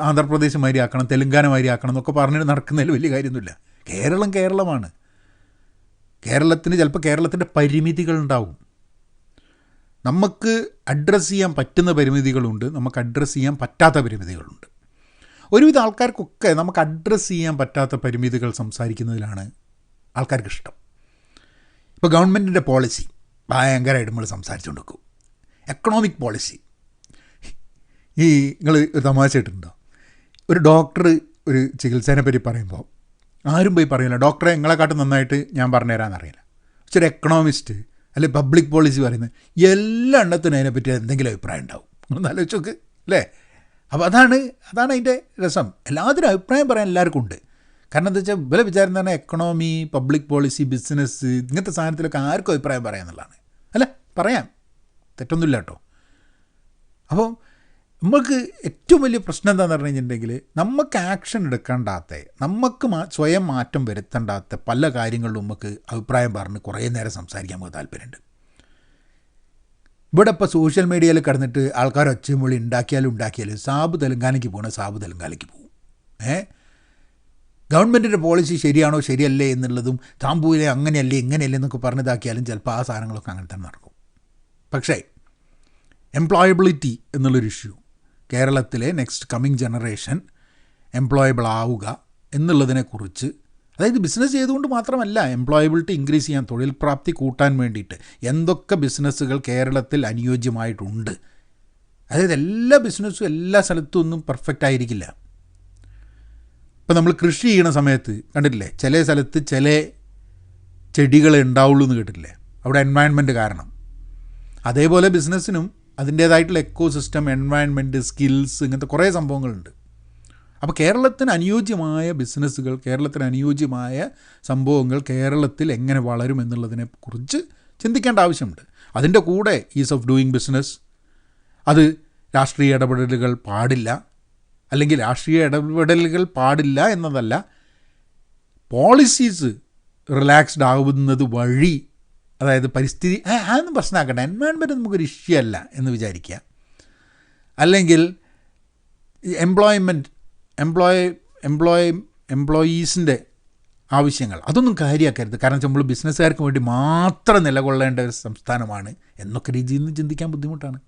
ആന്ധ്രാപ്രദേശ് മാതിരി ആക്കണം, തെലുങ്കാന മാതിരി ആക്കണം എന്നൊക്കെ പറഞ്ഞിട്ട് നടക്കുന്നതിൽ വലിയ കാര്യമൊന്നുമില്ല. കേരളം കേരളമാണ്. കേരളത്തിന് ചിലപ്പോൾ കേരളത്തിൻ്റെ പരിമിതികളുണ്ടാവും. നമുക്ക് അഡ്രസ്സ് ചെയ്യാൻ പറ്റുന്ന പരിമിതികളുണ്ട്, നമുക്ക് അഡ്രസ്സ് ചെയ്യാൻ പറ്റാത്ത പരിമിതികളുണ്ട്. ഒരുവിധ ആൾക്കാർക്കൊക്കെ നമുക്ക് അഡ്രസ്സ് ചെയ്യാൻ പറ്റാത്ത പരിമിതികൾ സംസാരിക്കുന്നതിലാണ് ആൾക്കാർക്ക് ഇഷ്ടം. ഇപ്പോൾ ഗവൺമെൻറ്റിൻ്റെ പോളിസി ഭയങ്കരമായിട്ട് നമ്മൾ സംസാരിച്ചുകൊണ്ട് വെക്കും. എക്കണോമിക് പോളിസി, ഈ നിങ്ങൾ ഒരു തമാശ ഇട്ടുണ്ടോ? ഒരു ഡോക്ടർ ഒരു ചികിത്സേനെ പറ്റി പറയുമ്പോൾ ആരും പോയി പറയില്ല, ഡോക്ടറെ നിങ്ങളെക്കാട്ടും നന്നായിട്ട് ഞാൻ പറഞ്ഞുതരാമെന്നറിയില്ല. പക്ഷെ ഒരു എക്കണോമിസ്റ്റ് അല്ലെങ്കിൽ പബ്ലിക് പോളിസി പറയുന്നത് എല്ലാ എണ്ണത്തിനും അതിനെപ്പറ്റി എന്തെങ്കിലും അഭിപ്രായം ഉണ്ടാവും. ഒന്ന് ആലോചിച്ച് നോക്ക്, അല്ലേ? അപ്പോൾ അതാണ് അതിൻ്റെ രസം. എല്ലാത്തിനും അഭിപ്രായം പറയാൻ എല്ലാവർക്കും ഉണ്ട്. കാരണം എന്താ വെച്ചാൽ വില വിചാരം തന്നെ എക്കണോമി, പബ്ലിക് പോളിസി, ബിസിനസ്, ഇങ്ങനത്തെ സാധനത്തിലൊക്കെ ആർക്കും അഭിപ്രായം പറയാമെന്നുള്ളതാണ്. അല്ല, പറയാം, തെറ്റൊന്നുമില്ല കേട്ടോ. അപ്പോൾ നമുക്ക് ഏറ്റവും വലിയ പ്രശ്നം എന്താണെന്ന് പറഞ്ഞു കഴിഞ്ഞിട്ടുണ്ടെങ്കിൽ നമുക്ക് ആക്ഷൻ എടുക്കേണ്ടാത്ത, നമുക്ക് സ്വയം മാറ്റം വരുത്തേണ്ടാത്ത പല കാര്യങ്ങളിലും നമുക്ക് അഭിപ്രായം പറഞ്ഞ് കുറേ നേരം സംസാരിക്കാൻ നമുക്ക് താല്പര്യമുണ്ട്. ഇവിടെ ഇപ്പോൾ സോഷ്യൽ മീഡിയയിൽ കിടന്നിട്ട് ആൾക്കാർ ഒച്ചമൊളി ഉണ്ടാക്കിയാലും സാബു തെലങ്കാനയ്ക്ക് പോകണേ സാബു തെലങ്കാനയ്ക്ക് പോകും. ഗവൺമെൻറ്റിൻ്റെ പോളിസി ശരിയാണോ ശരിയല്ലേ എന്നുള്ളതും താമ്പൂരെ അങ്ങനെയല്ലേ ഇങ്ങനെയല്ലേ എന്നൊക്കെ പറഞ്ഞതാക്കിയാലും ചിലപ്പോൾ ആ സാധനങ്ങളൊക്കെ അങ്ങനെ തന്നെ നടക്കും. പക്ഷേ എംപ്ലോയബിലിറ്റി എന്നുള്ളൊരു ഇഷ്യൂ, കേരളത്തിലെ നെക്സ്റ്റ് കമ്മിങ് ജനറേഷൻ എംപ്ലോയബിൾ ആവുക എന്നുള്ളതിനെക്കുറിച്ച്, അതായത് ബിസിനസ് ചെയ്തുകൊണ്ട് മാത്രമല്ല, എംപ്ലോയബിലിറ്റി ഇൻക്രീസ് ചെയ്യാൻ, തൊഴിൽ പ്രാപ്തി കൂട്ടാൻ വേണ്ടിയിട്ട് എന്തൊക്കെ ബിസിനസ്സുകൾ കേരളത്തിൽ അനുയോജ്യമായിട്ടുണ്ട്. അതായത് എല്ലാ ബിസിനസ്സും എല്ലാ സ്ഥലത്തും ഒന്നും പെർഫെക്റ്റ് ആയിരിക്കില്ല. ഇപ്പോൾ നമ്മൾ കൃഷി ചെയ്യണ സമയത്ത് കണ്ടിട്ടില്ലേ, ചില സ്ഥലത്ത് ചില ചെടികൾ ഉണ്ടാവുള്ളൂ എന്ന് കേട്ടിട്ടില്ലേ, അവിടെ എൻവയൺമെൻറ്റ് കാരണം. അതേപോലെ ബിസിനസ്സിനും അതിൻ്റേതായിട്ടുള്ള എക്കോ സിസ്റ്റം, എൻവയൺമെൻറ്റ്, സ്കിൽസ്, ഇങ്ങനത്തെ കുറേ സംഭവങ്ങളുണ്ട്. അപ്പോൾ കേരളത്തിന് അനുയോജ്യമായ ബിസിനസ്സുകൾ, കേരളത്തിന് അനുയോജ്യമായ സംഭവങ്ങൾ കേരളത്തിൽ എങ്ങനെ വളരും എന്നുള്ളതിനെക്കുറിച്ച് ചിന്തിക്കേണ്ട ആവശ്യമുണ്ട്. അതിൻ്റെ കൂടെ ഈസ് ഓഫ് ഡൂയിങ് ബിസിനസ്, അത് രാഷ്ട്രീയ ഇടപെടലുകൾ പാടില്ല, അല്ലെങ്കിൽ രാഷ്ട്രീയ ഇടപെടലുകൾ പാടില്ല എന്നതല്ല, പോളിസീസ് റിലാക്സ്ഡ് ആവുന്നത് വഴി, അതായത് പരിസ്ഥിതി അതൊന്നും പ്രശ്നമാക്കട്ടെ, എൻവയൺമെൻറ്റ് നമുക്കൊരു ഇഷ്യൂ അല്ല എന്ന് വിചാരിക്കുക. അല്ലെങ്കിൽ എംപ്ലോയീസിൻ്റെ ആവശ്യങ്ങൾ അതൊന്നും കാര്യമാക്കരുത്. കാരണം നമ്മൾ ബിസിനസ്സുകാർക്ക് വേണ്ടി മാത്രം നിലകൊള്ളേണ്ട ഒരു സംസ്ഥാനമാണ് എന്നൊക്കെ രീതിയിൽ നിന്ന് ചിന്തിക്കാൻ ബുദ്ധിമുട്ടാണ്.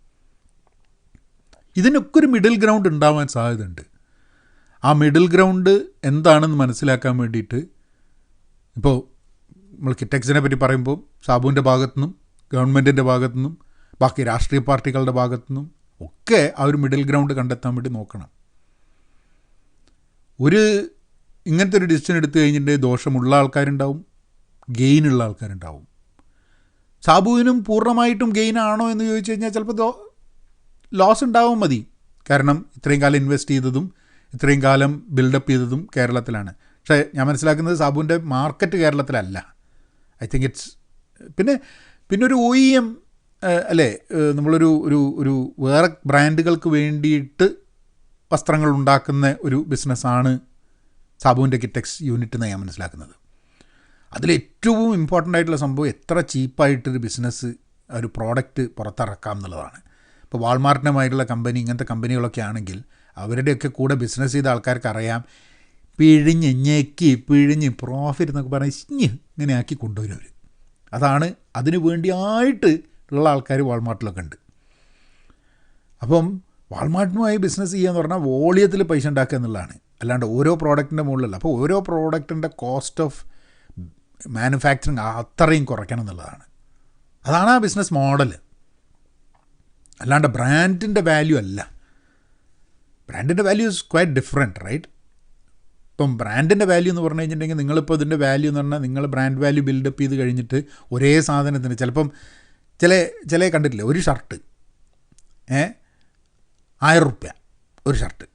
ഇതിനൊക്കെ ഒരു മിഡിൽ ഗ്രൗണ്ട് ഉണ്ടാവാൻ സാധ്യതയുണ്ട്. ആ മിഡിൽ ഗ്രൗണ്ട് എന്താണെന്ന് മനസ്സിലാക്കാൻ വേണ്ടിയിട്ട് ഇപ്പോൾ നമ്മൾ കിറ്റക്സിനെ പറ്റി പറയുമ്പോൾ സാബുവിൻ്റെ ഭാഗത്തുനിന്നും ഗവൺമെൻറ്റിൻ്റെ ഭാഗത്തുനിന്നും ബാക്കി രാഷ്ട്രീയ പാർട്ടികളുടെ ഭാഗത്തുനിന്നും ഒക്കെ ആ ഒരു മിഡിൽ ഗ്രൗണ്ട് കണ്ടെത്താൻ വേണ്ടി നോക്കണം. ഇങ്ങനത്തെ ഒരു ഡിസിഷൻ എടുത്തു കഴിഞ്ഞിട്ടുണ്ടെങ്കിൽ ദോഷമുള്ള ആൾക്കാരുണ്ടാവും, ഗെയിനുള്ള ആൾക്കാരുണ്ടാവും. സാബുവിനും പൂർണ്ണമായിട്ടും ഗെയിനാണോ എന്ന് ചോദിച്ചു കഴിഞ്ഞാൽ ചിലപ്പോൾ ലോസ് ഉണ്ടാവും മതി. കാരണം ഇത്രയും കാലം ഇൻവെസ്റ്റ് ചെയ്തതും ഇത്രയും കാലം ബിൽഡപ്പ് ചെയ്തതും കേരളത്തിലാണ്. പക്ഷേ ഞാൻ മനസ്സിലാക്കുന്നത് സാബുവിൻ്റെ മാർക്കറ്റ് കേരളത്തിലല്ല. ഐ തിങ്ക് ഇറ്റ്സ് പിന്നെ ഒരു OEM അല്ലേ, നമ്മളൊരു ഒരു വേറെ ബ്രാൻഡുകൾക്ക് വേണ്ടിയിട്ട് വസ്ത്രങ്ങൾ ഉണ്ടാക്കുന്ന ഒരു ബിസിനസ്സാണ് സാബുവിൻ്റെ കിറ്റക്സ് യൂണിറ്റ് എന്ന് ഞാൻ മനസ്സിലാക്കുന്നത്. അതിലേറ്റവും ഇമ്പോർട്ടൻ്റ് ആയിട്ടുള്ള സംഭവം എത്ര ചീപ്പായിട്ടൊരു ബിസിനസ് ഒരു പ്രോഡക്റ്റ് പുറത്തിറക്കാം എന്നുള്ളതാണ്. ഇപ്പോൾ വാൾമാർട്ടിനുമായിട്ടുള്ള കമ്പനി, ഇങ്ങനത്തെ കമ്പനികളൊക്കെ ആണെങ്കിൽ അവരുടെയൊക്കെ കൂടെ ബിസിനസ് ചെയ്ത ആൾക്കാർക്ക് അറിയാം, പിഴിഞ്ഞ് പ്രോഫിറ്റ് എന്നൊക്കെ പറഞ്ഞ് ഇങ്ങനെ ആക്കി കൊണ്ടുവരും അവർ. അതാണ് അതിന് വേണ്ടിയായിട്ട് ഉള്ള ആൾക്കാർ വാൾമാർട്ടിലൊക്കെ ഉണ്ട്. അപ്പം വാൾമാർട്ടിനുമായി ബിസിനസ് ചെയ്യുക എന്ന് പറഞ്ഞാൽ വോളിയത്തിൽ പൈസ ഉണ്ടാക്കുക എന്നുള്ളതാണ്, അല്ലാണ്ട് ഓരോ പ്രോഡക്റ്റിൻ്റെ മുകളിലല്ല. അപ്പോൾ ഓരോ പ്രോഡക്റ്റിൻ്റെ കോസ്റ്റ് ഓഫ് മാനുഫാക്ചറിങ് അത്രയും കുറയ്ക്കണം എന്നുള്ളതാണ്. അതാണ് ആ ബിസിനസ് മോഡൽ, അല്ലാണ്ട് ബ്രാൻഡിൻ്റെ വാല്യൂ അല്ല. ബ്രാൻഡിൻ്റെ value is quite different, right? ഇപ്പം ബ്രാൻഡിൻ്റെ വാല്യൂ എന്ന് പറഞ്ഞു കഴിഞ്ഞിട്ടുണ്ടെങ്കിൽ നിങ്ങളിപ്പോൾ ഇതിൻ്റെ വാല്യൂ എന്ന് പറഞ്ഞാൽ നിങ്ങൾ ബ്രാൻഡ് വാല്യൂ ബിൽഡപ്പ് ചെയ്ത് കഴിഞ്ഞിട്ട് ഒരേ സാധനത്തിന് ചിലപ്പം ചില കണ്ടിട്ടില്ലേ, ഒരു ഷർട്ട് 1000 റുപ്യ ഒരു ഷർട്ട്,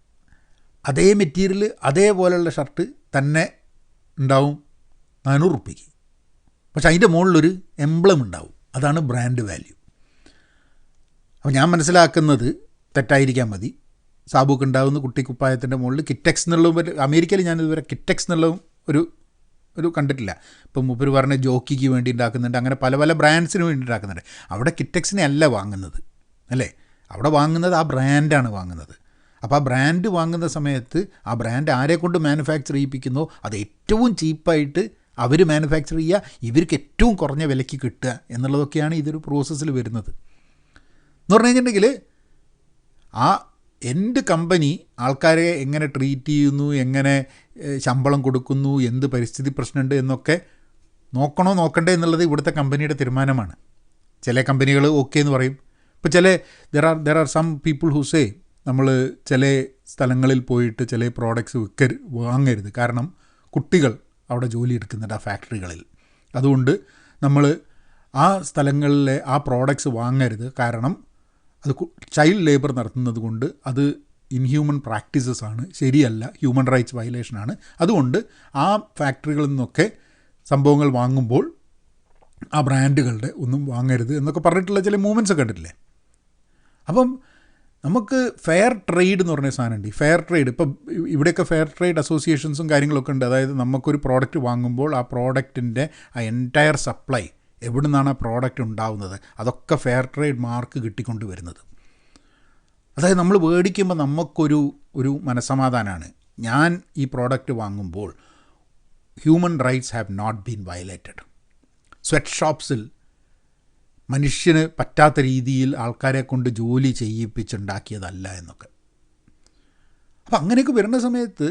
അതേ മെറ്റീരിയൽ അതേപോലെയുള്ള ഷർട്ട് തന്നെ ഉണ്ടാവും 400 റുപ്യക്ക്. പക്ഷെ അതിൻ്റെ മുകളിലൊരു എംബ്ലം ഉണ്ടാവും, അതാണ് ബ്രാൻഡ് വാല്യൂ. അപ്പോൾ ഞാൻ മനസ്സിലാക്കുന്നത് തെറ്റായിരിക്കാൻ മതി, സാബുക്ക് ഉണ്ടാകുന്ന കുട്ടിക്കുപ്പായത്തിൻ്റെ മുകളിൽ കിറ്റെക്സ് എന്നുള്ളതും, അമേരിക്കയിൽ ഞാനിതുവരെ കിറ്റെക്സ് എന്നുള്ളതും ഒരു കണ്ടിട്ടില്ല. ഇപ്പം മൂപ്പര് പറഞ്ഞ ജോക്കിക്ക് വേണ്ടി ഉണ്ടാക്കുന്നുണ്ട്, അങ്ങനെ പല പല ബ്രാൻഡ്സിന് വേണ്ടി ഉണ്ടാക്കുന്നുണ്ട്. അവിടെ കിറ്റെക്സിനെ അല്ല വാങ്ങുന്നത്, അല്ലേ? അവിടെ വാങ്ങുന്നത് ആ ബ്രാൻഡാണ് വാങ്ങുന്നത്. അപ്പോൾ ആ ബ്രാൻഡ് വാങ്ങുന്ന സമയത്ത് ആ ബ്രാൻഡ് ആരെക്കൊണ്ട് മാനുഫാക്ചർ ചെയ്യിപ്പിക്കുന്നോ അത് ഏറ്റവും ചീപ്പായിട്ട് അവർ മാനുഫാക്ചർ ചെയ്യുക, ഇവർക്ക് ഏറ്റവും കുറഞ്ഞ വിലയ്ക്ക് കിട്ടുക എന്നുള്ളതൊക്കെയാണ് ഇതൊരു പ്രോസസ്സിൽ വരുന്നത്. എന്ന് പറഞ്ഞു കഴിഞ്ഞിട്ടുണ്ടെങ്കിൽ ആ എൻ്റെ കമ്പനി ആൾക്കാരെ എങ്ങനെ ട്രീറ്റ് ചെയ്യുന്നു, എങ്ങനെ ശമ്പളം കൊടുക്കുന്നു, എന്ത് പരിസ്ഥിതി പ്രശ്നമുണ്ട് എന്നൊക്കെ നോക്കണോ നോക്കണ്ടേ എന്നുള്ളത് ഇവിടുത്തെ കമ്പനിയുടെ തീരുമാനമാണ്. ചില കമ്പനികൾ ഓക്കെ എന്ന് പറയും. ഇപ്പോൾ there are some people who say നമ്മൾ ചില സ്ഥലങ്ങളിൽ പോയിട്ട് ചില പ്രോഡക്ട്സ് വാങ്ങരുത്, കാരണം കുട്ടികൾ അവിടെ ജോലി എടുക്കുന്നുണ്ട് ആ ഫാക്ടറികളിൽ. അതുകൊണ്ട് നമ്മൾ ആ സ്ഥലങ്ങളിലെ ആ പ്രോഡക്ട്സ് വാങ്ങരുത്, കാരണം അത് ചൈൽഡ് ലേബർ നടത്തുന്നത് കൊണ്ട് അത് ഇൻഹ്യൂമൻ പ്രാക്ടീസസ് ആണ്, ശരിയല്ല, ഹ്യൂമൻ റൈറ്റ്സ് വയലേഷനാണ്. അതുകൊണ്ട് ആ ഫാക്ടറികളിൽ നിന്നൊക്കെ സംഭവങ്ങൾ വാങ്ങുമ്പോൾ ആ ബ്രാൻഡുകളുടെ ഒന്നും വാങ്ങരുത് എന്നൊക്കെ പറഞ്ഞിട്ടുള്ള ചില മൂവ്മെൻറ്റ്സ് ഒക്കെ കണ്ടിട്ടില്ലേ. അപ്പം നമുക്ക് ഫെയർ ട്രേഡ് എന്ന് പറഞ്ഞ സാധനമുണ്ട്. ഈ ഫെയർ ട്രേഡ് ഇപ്പം ഇവിടെയൊക്കെ ഫെയർ ട്രേഡ് അസോസിയേഷൻസും കാര്യങ്ങളൊക്കെ ഉണ്ട്. അതായത് നമുക്കൊരു പ്രോഡക്റ്റ് വാങ്ങുമ്പോൾ ആ പ്രോഡക്റ്റിൻ്റെ ആ എൻറ്റയർ സപ്ലൈ, എവിടെ നിന്നാണ് ആ പ്രോഡക്റ്റ് ഉണ്ടാവുന്നത്, അതൊക്കെ ഫെയർ ട്രേഡ് മാർക്ക് കിട്ടിക്കൊണ്ട് വരുന്നത്. അതായത് നമ്മൾ മേടിക്കുമ്പോൾ നമുക്കൊരു മനസ്സമാധാനമാണ്, ഞാൻ ഈ പ്രോഡക്റ്റ് വാങ്ങുമ്പോൾ human rights have not been violated. Sweat ഷോപ്സിൽ മനുഷ്യന് പറ്റാത്ത രീതിയിൽ ആൾക്കാരെ കൊണ്ട് ജോലി ചെയ്യിപ്പിച്ചുണ്ടാക്കിയതല്ല എന്നൊക്കെ. അപ്പോൾ അങ്ങനെയൊക്കെ വരുന്ന സമയത്ത്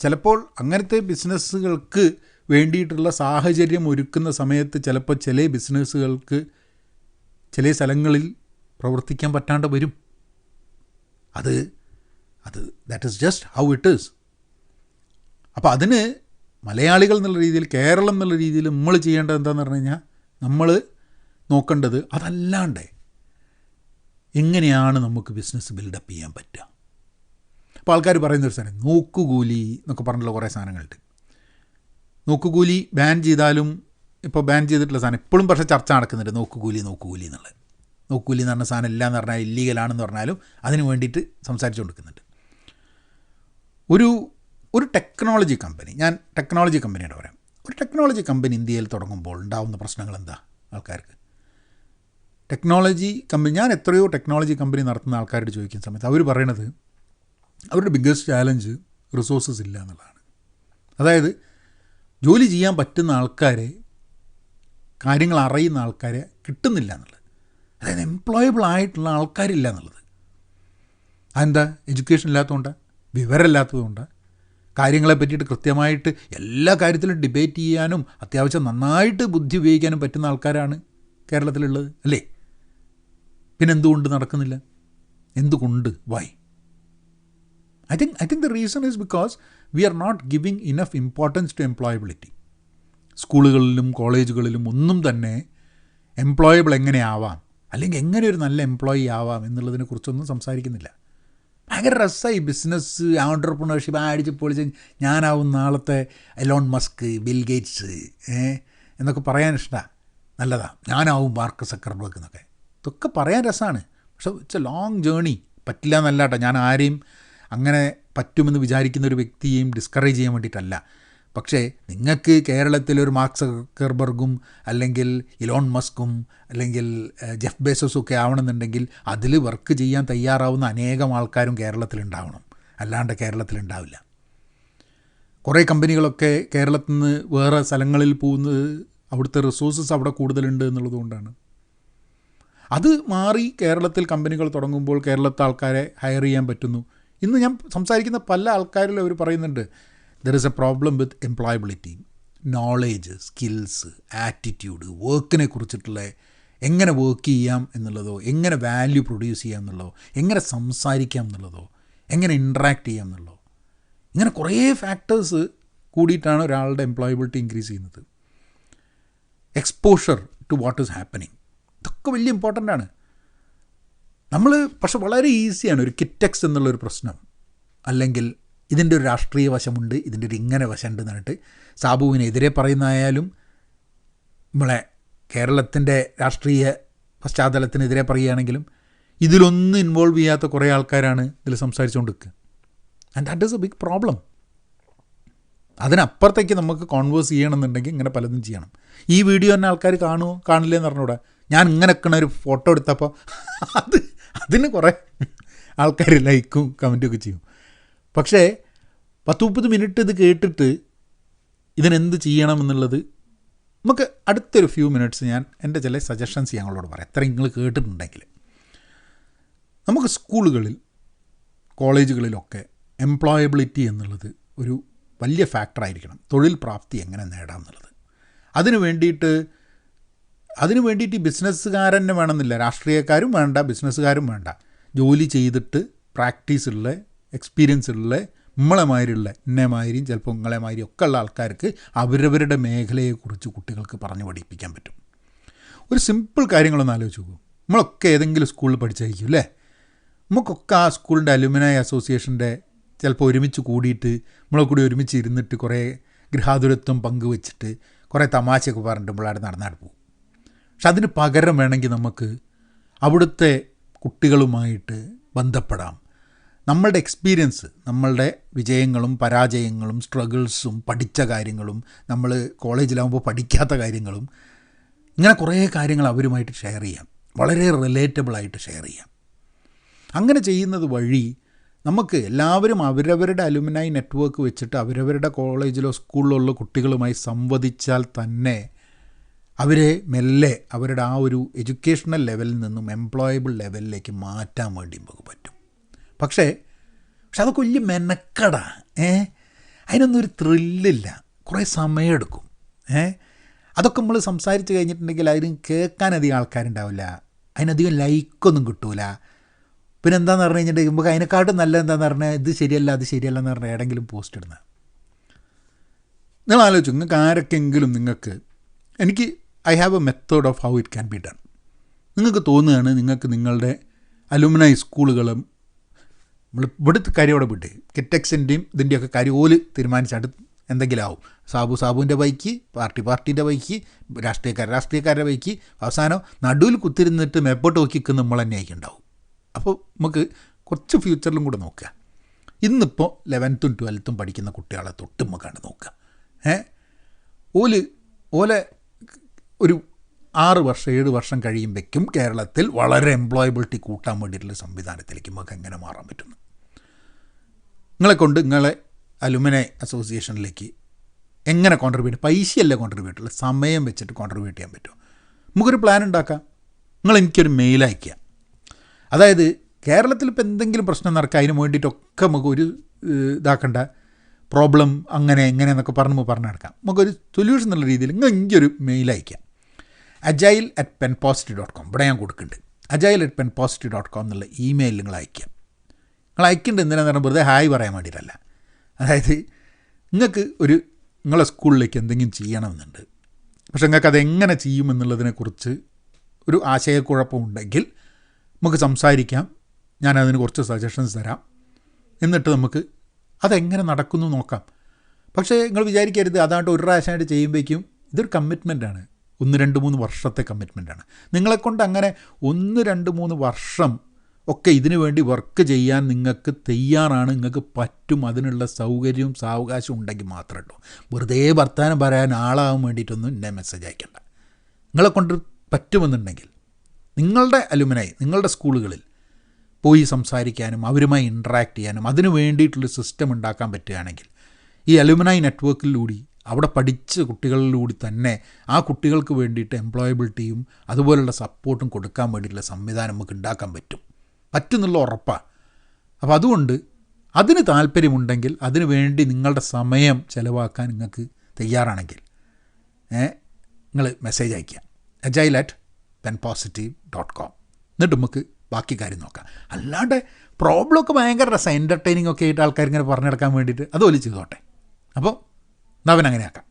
ചിലപ്പോൾ അങ്ങനത്തെ ബിസിനസ്സുകൾക്ക് വേണ്ടിയിട്ടുള്ള സാഹചര്യം ഒരുക്കുന്ന സമയത്ത് ചിലപ്പോൾ ചില ബിസിനസ്സുകൾക്ക് ചില സ്ഥലങ്ങളിൽ പ്രവർത്തിക്കാൻ പറ്റാണ്ട് വരും. അത് that is just how it is. അപ്പോൾ അതിന് മലയാളികൾ എന്നുള്ള രീതിയിൽ, കേരളം എന്നുള്ള രീതിയിൽ നമ്മൾ ചെയ്യേണ്ടത് എന്താണെന്ന് പറഞ്ഞു കഴിഞ്ഞാൽ, നമ്മൾ നോക്കേണ്ടത് അതല്ലാണ്ട് എങ്ങനെയാണ് നമുക്ക് ബിസിനസ് ബിൽഡപ്പ് ചെയ്യാൻ പറ്റുക. അപ്പോൾ ആൾക്കാർ പറയുന്നൊരു സാധനം നോക്കുകൂലി എന്നൊക്കെ പറഞ്ഞിട്ടുള്ള കുറേ സാധനങ്ങളുണ്ട്. നോക്കുകൂലി ബാൻ ചെയ്താലും, ഇപ്പോൾ ബാൻ ചെയ്തിട്ടുള്ള സാധനം ഇപ്പോഴും പക്ഷേ ചർച്ച നടക്കുന്നുണ്ട്, നോക്കുകൂലി എന്നുള്ളത്. നോക്കുകൂലി എന്ന് പറഞ്ഞ സാധനം ഇല്ല എന്ന് പറഞ്ഞാൽ ഇല്ലീഗലാണെന്ന് പറഞ്ഞാലും അതിന് വേണ്ടിയിട്ട് സംസാരിച്ചു കൊടുക്കുന്നുണ്ട്. ഒരു ടെക്നോളജി കമ്പനി, ഞാൻ ടെക്നോളജി കമ്പനിയുടെ പറയാം, ഒരു ടെക്നോളജി കമ്പനി ഇന്ത്യയിൽ തുടങ്ങുമ്പോൾ ഉണ്ടാകുന്ന പ്രശ്നങ്ങൾ എന്താ ആൾക്കാർക്ക്? ടെക്നോളജി കമ്പനി, ഞാൻ എത്രയോ ടെക്നോളജി കമ്പനി നടത്തുന്ന ആൾക്കാരോട് ചോദിക്കുന്ന സമയത്ത് അവർ പറയണത് അവരുടെ ബിഗ്ഗസ്റ്റ് ചാലഞ്ച് റിസോഴ്സസ് ഇല്ല എന്നുള്ളതാണ്. അതായത് ജോലി ചെയ്യാൻ പറ്റുന്ന ആൾക്കാരെ, കാര്യങ്ങൾ അറിയുന്ന ആൾക്കാരെ കിട്ടുന്നില്ല എന്നുള്ളത്. അതായത് എംപ്ലോയബിൾ ആയിട്ടുള്ള ആൾക്കാരില്ല എന്നുള്ളത്. അതെന്താ? എഡ്യൂക്കേഷൻ ഇല്ലാത്തതുകൊണ്ടാണ്, വിവരമില്ലാത്തതുകൊണ്ടാണ്. കാര്യങ്ങളെ പറ്റിയിട്ട് കൃത്യമായിട്ട് എല്ലാ കാര്യത്തിലും ഡിബേറ്റ് ചെയ്യാനും അത്യാവശ്യം നന്നായിട്ട് ബുദ്ധി ഉപയോഗിക്കാനും പറ്റുന്ന ആൾക്കാരാണ് കേരളത്തിലുള്ളത്, അല്ലേ? പിന്നെന്തുകൊണ്ട് നടക്കുന്നില്ല? എന്തുകൊണ്ട്? Y? I think the reason is because we are not giving enough importance to employability. സ്കൂളുകളിലും കോളേജുകളിലും ഒന്നും തന്നെ എംപ്ലോയബിൾ എങ്ങനെയാവാം, അല്ലെങ്കിൽ എങ്ങനെ ഒരു നല്ല എംപ്ലോയി ആവാം എന്നുള്ളതിനെക്കുറിച്ചൊന്നും സംസാരിക്കുന്നില്ല. ഭയങ്കര രസമായി ബിസിനസ്, ഓൺട്രപ്രണർഷിപ്പ് അടിച്ച് പൊളിച്ച് ഞാനാവും നാളത്തെ എലോൺ മസ്ക്, ബിൽ ഗേറ്റ്സ് എന്നൊക്കെ പറയാൻ ഇഷ്ടമാണ്, നല്ലതാണ്. ഞാനാവും മാർക്ക് സക്കർബർഗ് എന്നൊക്കെ, ഇതൊക്കെ പറയാൻ രസമാണ്. പക്ഷെ ഇറ്റ്സ് എ ലോങ് ജേണി. പറ്റില്ല എന്നല്ല കേട്ടോ, ഞാൻ ആരെയും അങ്ങനെ പറ്റുമെന്ന് വിചാരിക്കുന്ന ഒരു വ്യക്തിയെയും ഡിസ്കറേജ് ചെയ്യാൻ വേണ്ടിയിട്ടല്ല. പക്ഷേ നിങ്ങൾക്ക് കേരളത്തിലൊരു മാർക്ക് സക്കർബർഗും അല്ലെങ്കിൽ ഇലോൺ മസ്കും അല്ലെങ്കിൽ ജെഫ് ബേസോസും ഒക്കെ ആവണമെന്നുണ്ടെങ്കിൽ അതിൽ വർക്ക് ചെയ്യാൻ തയ്യാറാവുന്ന അനേകം ആൾക്കാരും കേരളത്തിലുണ്ടാവണം, അല്ലാണ്ട് കേരളത്തിലുണ്ടാവില്ല. കുറേ കമ്പനികളൊക്കെ കേരളത്തിൽ നിന്ന് വേറെ സ്ഥലങ്ങളിൽ പോകുന്നത് അവിടുത്തെ റിസോഴ്സസ് അവിടെ കൂടുതലുണ്ട് എന്നുള്ളതുകൊണ്ടാണ്. അത് മാറി കേരളത്തിൽ കമ്പനികൾ തുടങ്ങുമ്പോൾ കേരളത്തെ ആൾക്കാരെ ഹയർ ചെയ്യാൻ പറ്റുന്നു. ഇന്ന് ഞാൻ സംസാരിക്കുന്ന പല ആൾക്കാരിലും അവർ പറയുന്നുണ്ട് there is A problem with employability, knowledge, skills, attitude, വർക്കിനെ കുറിച്ചിട്ടുള്ള എങ്ങനെ വർക്ക് ചെയ്യാം എന്നുള്ളതോ, എങ്ങനെ വാല്യൂ പ്രൊഡ്യൂസ് ചെയ്യാം എന്നുള്ളതോ, എങ്ങനെ സംസാരിക്കാം എന്നുള്ളതോ, എങ്ങനെ ഇൻട്രാക്ട് ചെയ്യാം എന്നുള്ളതോ, ഇങ്ങനെ കുറേ ഫാക്ടേഴ്സ് കൂടിയിട്ടാണ് ഒരാളുടെ എംപ്ലോയബിലിറ്റി ഇൻക്രീസ് ചെയ്യുന്നത്. Exposure to what is happening, ഇതൊക്കെ വലിയ ഇമ്പോർട്ടൻ്റ് ആണ്. നമ്മൾ പക്ഷെ വളരെ ഈസിയാണ് ഒരു കിറ്റെക്സ് എന്നുള്ളൊരു പ്രശ്നം, അല്ലെങ്കിൽ ഇതിൻ്റെ ഒരു രാഷ്ട്രീയ വശമുണ്ട്, ഇതിൻ്റെ ഒരു ഇങ്ങനെ വശമുണ്ട് എന്ന് പറഞ്ഞിട്ട് സാബുവിനെതിരെ പറയുന്നതായാലും നമ്മളെ കേരളത്തിൻ്റെ രാഷ്ട്രീയ പശ്ചാത്തലത്തിനെതിരെ പറയുകയാണെങ്കിലും ഇതിലൊന്നും ഇൻവോൾവ് ചെയ്യാത്ത കുറേ ആൾക്കാരാണ് ഇതിൽ സംസാരിച്ചുകൊണ്ടിരിക്കുക. And that is a big problem. അതിനപ്പുറത്തേക്ക് നമുക്ക് കോൺവേഴ്സ് ചെയ്യണമെന്നുണ്ടെങ്കിൽ ഇങ്ങനെ പലതും ചെയ്യണം. ഈ വീഡിയോ തന്നെ ആൾക്കാർ കാണുമോ കാണില്ലേ എന്ന് പറഞ്ഞൂടെ. ഞാൻ ഇങ്ങനെ നിൽക്കണ ഒരു ഫോട്ടോ എടുത്തപ്പോൾ അതിന് കുറേ ആൾക്കാർ ലൈക്കും കമൻറ്റും ഒക്കെ ചെയ്യും. പക്ഷേ 10-30 മിനിറ്റ് ഇത് കേട്ടിട്ട് ഇതിനെന്ത് ചെയ്യണം എന്നുള്ളത് നമുക്ക് അടുത്തൊരു ഫ്യൂ മിനിറ്റ്സ് ഞാൻ എൻ്റെ ചില സജഷൻസ് ഞങ്ങളോട് പറയാം, എത്ര നിങ്ങൾ കേട്ടിട്ടുണ്ടെങ്കിൽ. നമുക്ക് സ്കൂളുകളിൽ, കോളേജുകളിലൊക്കെ എംപ്ലോയബിലിറ്റി എന്നുള്ളത് ഒരു വലിയ ഫാക്ടറായിരിക്കണം. തൊഴിൽ പ്രാപ്തി എങ്ങനെ നേടാം എന്നുള്ളത്. അതിന് വേണ്ടിയിട്ട് ബിസിനസ്സുകാരനെ വേണമെന്നില്ല, രാഷ്ട്രീയക്കാരും വേണ്ട, ബിസിനസ്സുകാരും വേണ്ട. ജോലി ചെയ്തിട്ട് പ്രാക്ടീസുള്ള, എക്സ്പീരിയൻസ് ഉള്ള, നമ്മളെമാതിരിയുള്ള, എന്നെമാതിരിയും ചിലപ്പോൾ നിങ്ങളെമാതിരിയും ഒക്കെ ഉള്ള ആൾക്കാർക്ക് അവരവരുടെ മേഖലയെക്കുറിച്ച് കുട്ടികൾക്ക് പറഞ്ഞു പഠിപ്പിക്കാൻ പറ്റും. ഒരു സിമ്പിൾ കാര്യങ്ങളൊന്ന് ആലോചിച്ച് നോക്കൂ. നമ്മളൊക്കെ ഏതെങ്കിലും സ്കൂളിൽ പഠിച്ചായിരിക്കും അല്ലേ? നമുക്കൊക്കെ ആ സ്കൂളിൻ്റെ അലുമിനായി അസോസിയേഷൻ്റെ ചിലപ്പോൾ ഒരുമിച്ച് കൂടിയിട്ട് നമ്മളെ കൂടി ഒരുമിച്ച് ഇരുന്നിട്ട് കുറേ ഗൃഹാതുരത്വം പങ്കുവെച്ചിട്ട് കുറേ തമാശയൊക്കെ പറഞ്ഞിട്ട് നമ്മളവിടെ നടന്നാട് പോകും. പക്ഷെ അതിന് പകരം വേണമെങ്കിൽ നമുക്ക് അവിടുത്തെ കുട്ടികളുമായിട്ട് ബന്ധപ്പെടാം. നമ്മളുടെ എക്സ്പീരിയൻസ്, നമ്മളുടെ വിജയങ്ങളും പരാജയങ്ങളും സ്ട്രഗിൾസും പഠിച്ച കാര്യങ്ങളും നമ്മൾ കോളേജിലാകുമ്പോൾ പഠിക്കാത്ത കാര്യങ്ങളും, ഇങ്ങനെ കുറേ കാര്യങ്ങൾ അവരുമായിട്ട് ഷെയർ ചെയ്യാം, വളരെ റിലേറ്റബിളായിട്ട് ഷെയർ ചെയ്യാം. അങ്ങനെ ചെയ്യുന്നത് വഴി നമുക്ക് എല്ലാവരും അവരവരുടെ അലുമിനായി നെറ്റ്വർക്ക് വെച്ചിട്ട് അവരവരുടെ കോളേജിലോ സ്കൂളിലോ ഉള്ള കുട്ടികളുമായി സംവദിച്ചാൽ തന്നെ അവരെ മെല്ലെ അവരുടെ ആ ഒരു എഡ്യൂക്കേഷണൽ ലെവലിൽ നിന്നും എംപ്ലോയബിൾ ലെവലിലേക്ക് മാറ്റാൻ വേണ്ടി നമുക്ക് പറ്റും. പക്ഷേ അതൊക്കെ വലിയ മെനക്കടാ. അതിനൊന്നും ഒരു ത്രില്ലില്ല, കുറേ സമയമെടുക്കും. അതൊക്കെ നമ്മൾ സംസാരിച്ച് കഴിഞ്ഞിട്ടുണ്ടെങ്കിൽ അതിന് കേൾക്കാനധികം ആൾക്കാരുണ്ടാവില്ല, അതിനധികം ലൈക്കൊന്നും കിട്ടൂല. പിന്നെ എന്താണെന്ന് പറഞ്ഞു കഴിഞ്ഞിട്ടുണ്ടെങ്കിൽ നമുക്ക് അതിനെക്കാട്ടും നല്ല എന്താണെന്ന് പറഞ്ഞാൽ ഇത് ശരിയല്ല അത് ശരിയല്ല എന്ന് പറഞ്ഞാൽ ഏടെങ്കിലും പോസ്റ്റ് ഇടുന്നത്. നിങ്ങൾ ആലോചിച്ചു, നിങ്ങൾക്ക് ആരൊക്കെങ്കിലും എനിക്ക് I have A method of how it can be done. നിങ്ങൾക്ക് തോന്നുകയാണ് നിങ്ങൾക്ക് നിങ്ങളുടെ അലുമിനായി സ്കൂളുകളും നമ്മൾ ഇവിടുത്തെ കാര്യം അവിടെ വിട്ട് കിറ്റെക്സിൻ്റെയും ഇതിൻ്റെയൊക്കെ കാര്യം ഓല് തീരുമാനിച്ചായിട്ട് എന്തെങ്കിലും ആവും. സാബുവിൻ്റെ ബൈക്ക്, പാർട്ടീൻ്റെ ബൈക്ക്, രാഷ്ട്രീയക്കാരുടെ ബൈക്ക്, അവസാനം നടുവിൽ കുത്തിരുന്നിട്ട് മേപ്പോട്ട് നോക്കിക്കുന്ന നമ്മൾ തന്നെ ആയിക്കുണ്ടാവും. അപ്പോൾ നമുക്ക് കുറച്ച് ഫ്യൂച്ചറിലും കൂടെ നോക്കുക. ഇന്നിപ്പോൾ 11th 12th പഠിക്കുന്ന കുട്ടികളെ തൊട്ട് നമുക്കാണ്ട് നോക്കുക. ഓലെ ഒരു 6 വർഷം 7 വർഷം കഴിയുമ്പോഴേക്കും കേരളത്തിൽ വളരെ എംപ്ലോയബിലിറ്റി കൂട്ടാൻ വേണ്ടിയിട്ടുള്ള സംവിധാനത്തിലേക്ക് നമുക്ക് എങ്ങനെ മാറാൻ പറ്റുന്നു. നിങ്ങളെ അലുമിനായി അസോസിയേഷനിലേക്ക് എങ്ങനെ കോൺട്രിബ്യൂട്ട്, പൈസയല്ല കോൺട്രിബ്യൂട്ട് ഉള്ള സമയം വെച്ചിട്ട് കോൺട്രിബ്യൂട്ട് ചെയ്യാൻ പറ്റുമോ? നമുക്കൊരു പ്ലാൻ ഉണ്ടാക്കാം. എനിക്കൊരു മെയിൽ അയയ്ക്കുക. അതായത് കേരളത്തിൽ ഇപ്പോൾ എന്തെങ്കിലും പ്രശ്നം നടക്കുക, അതിന് വേണ്ടിയിട്ടൊക്കെ നമുക്ക് ഒരു ഇതാക്കേണ്ട പ്രോബ്ലം അങ്ങനെ എങ്ങനെ എന്നൊക്കെ പറഞ്ഞെടുക്കാം. നമുക്കൊരു സൊല്യൂഷൻ എന്നുള്ള രീതിയിൽ എനിക്കൊരു മെയിൽ അയക്കാം. agile@penpositive.com, ഇവിടെ ഞാൻ കൊടുക്കുന്നുണ്ട്. agile@penpositive.com എന്നുള്ള ഇമെയിൽ നിങ്ങൾ അയക്കാം. നിങ്ങൾ അയക്കേണ്ടത് എന്തിനാന്ന് പറഞ്ഞാൽ വെറുതെ ഹായ് പറയാൻ വേണ്ടിയിട്ടല്ല. അതായത് നിങ്ങളെ സ്കൂളിലേക്ക് എന്തെങ്കിലും ചെയ്യണമെന്നുണ്ട്, പക്ഷെ നിങ്ങൾക്ക് അതെങ്ങനെ ചെയ്യുമെന്നുള്ളതിനെക്കുറിച്ച് ഒരു ആശയക്കുഴപ്പമുണ്ടെങ്കിൽ നമുക്ക് സംസാരിക്കാം. ഞാനതിന് കുറച്ച് സജഷൻസ് തരാം. എന്നിട്ട് നമുക്ക് അതെങ്ങനെ നടക്കുന്നു നോക്കാം. പക്ഷേ നിങ്ങൾ വിചാരിക്കരുത് അതാണ്ട് ഒരു പ്രാവശ്യമായിട്ട് ചെയ്യുമ്പോഴേക്കും. ഇതൊരു കമ്മിറ്റ്മെൻറ്റാണ്, 1-2-3 വർഷത്തെ കമ്മിറ്റ്മെൻറ്റാണ്. നിങ്ങളെക്കൊണ്ട് അങ്ങനെ 1-2-3 വർഷം ഒക്കെ ഇതിനു വേണ്ടി വർക്ക് ചെയ്യാൻ നിങ്ങൾക്ക് തയ്യാറാണ്, നിങ്ങൾക്ക് പറ്റും, അതിനുള്ള സൗകര്യവും സാവകാശവും ഉണ്ടെങ്കിൽ മാത്രമേ ഉള്ളൂ. വെറുതെ വർത്തമാനം പറയാൻ ആളാകാൻ വേണ്ടിയിട്ടൊന്നും എൻ്റെ മെസ്സേജ് അയക്കണ്ട. നിങ്ങളെ കൊണ്ട് പറ്റുമെന്നുണ്ടെങ്കിൽ നിങ്ങളുടെ അലുമിനായി നിങ്ങളുടെ സ്കൂളുകളിൽ പോയി സംസാരിക്കാനും അവരുമായി ഇൻട്രാക്ട് ചെയ്യാനും അതിന് വേണ്ടിയിട്ടുള്ള സിസ്റ്റം ഉണ്ടാക്കാൻ പറ്റുകയാണെങ്കിൽ ഈ അലുമിനായി നെറ്റ്വർക്കിലൂടെ അവിടെ പഠിച്ച കുട്ടികളിലൂടെ തന്നെ ആ കുട്ടികൾക്ക് വേണ്ടിയിട്ട് എംപ്ലോയബിലിറ്റിയും അതുപോലുള്ള സപ്പോർട്ടും കൊടുക്കാൻ വേണ്ടിയിട്ടുള്ള സംവിധാനം നമുക്ക് ഉണ്ടാക്കാൻ പറ്റുമെന്നുള്ള ഉറപ്പാണ്. അപ്പോൾ അതുകൊണ്ട് അതിന് താല്പര്യമുണ്ടെങ്കിൽ അതിനു വേണ്ടി നിങ്ങളുടെ സമയം ചിലവാക്കാൻ നിങ്ങൾക്ക് തയ്യാറാണെങ്കിൽ നിങ്ങൾ മെസ്സേജ് അയയ്ക്കുക agile@penpositive.com. എന്നിട്ട് നമുക്ക് ബാക്കി കാര്യം നോക്കാം. അല്ലാണ്ട് പ്രോബ്ലമൊക്കെ ഭയങ്കര രസം, എൻ്റർടൈനിങ് ഒക്കെ ആയിട്ട് ആൾക്കാർ ഇങ്ങനെ പറഞ്ഞെടുക്കാൻ വേണ്ടിയിട്ട് അതുപോലെ ചെയ്തോട്ടെ. അപ്പോൾ അവൻ അങ്ങനെ ആക്കാം.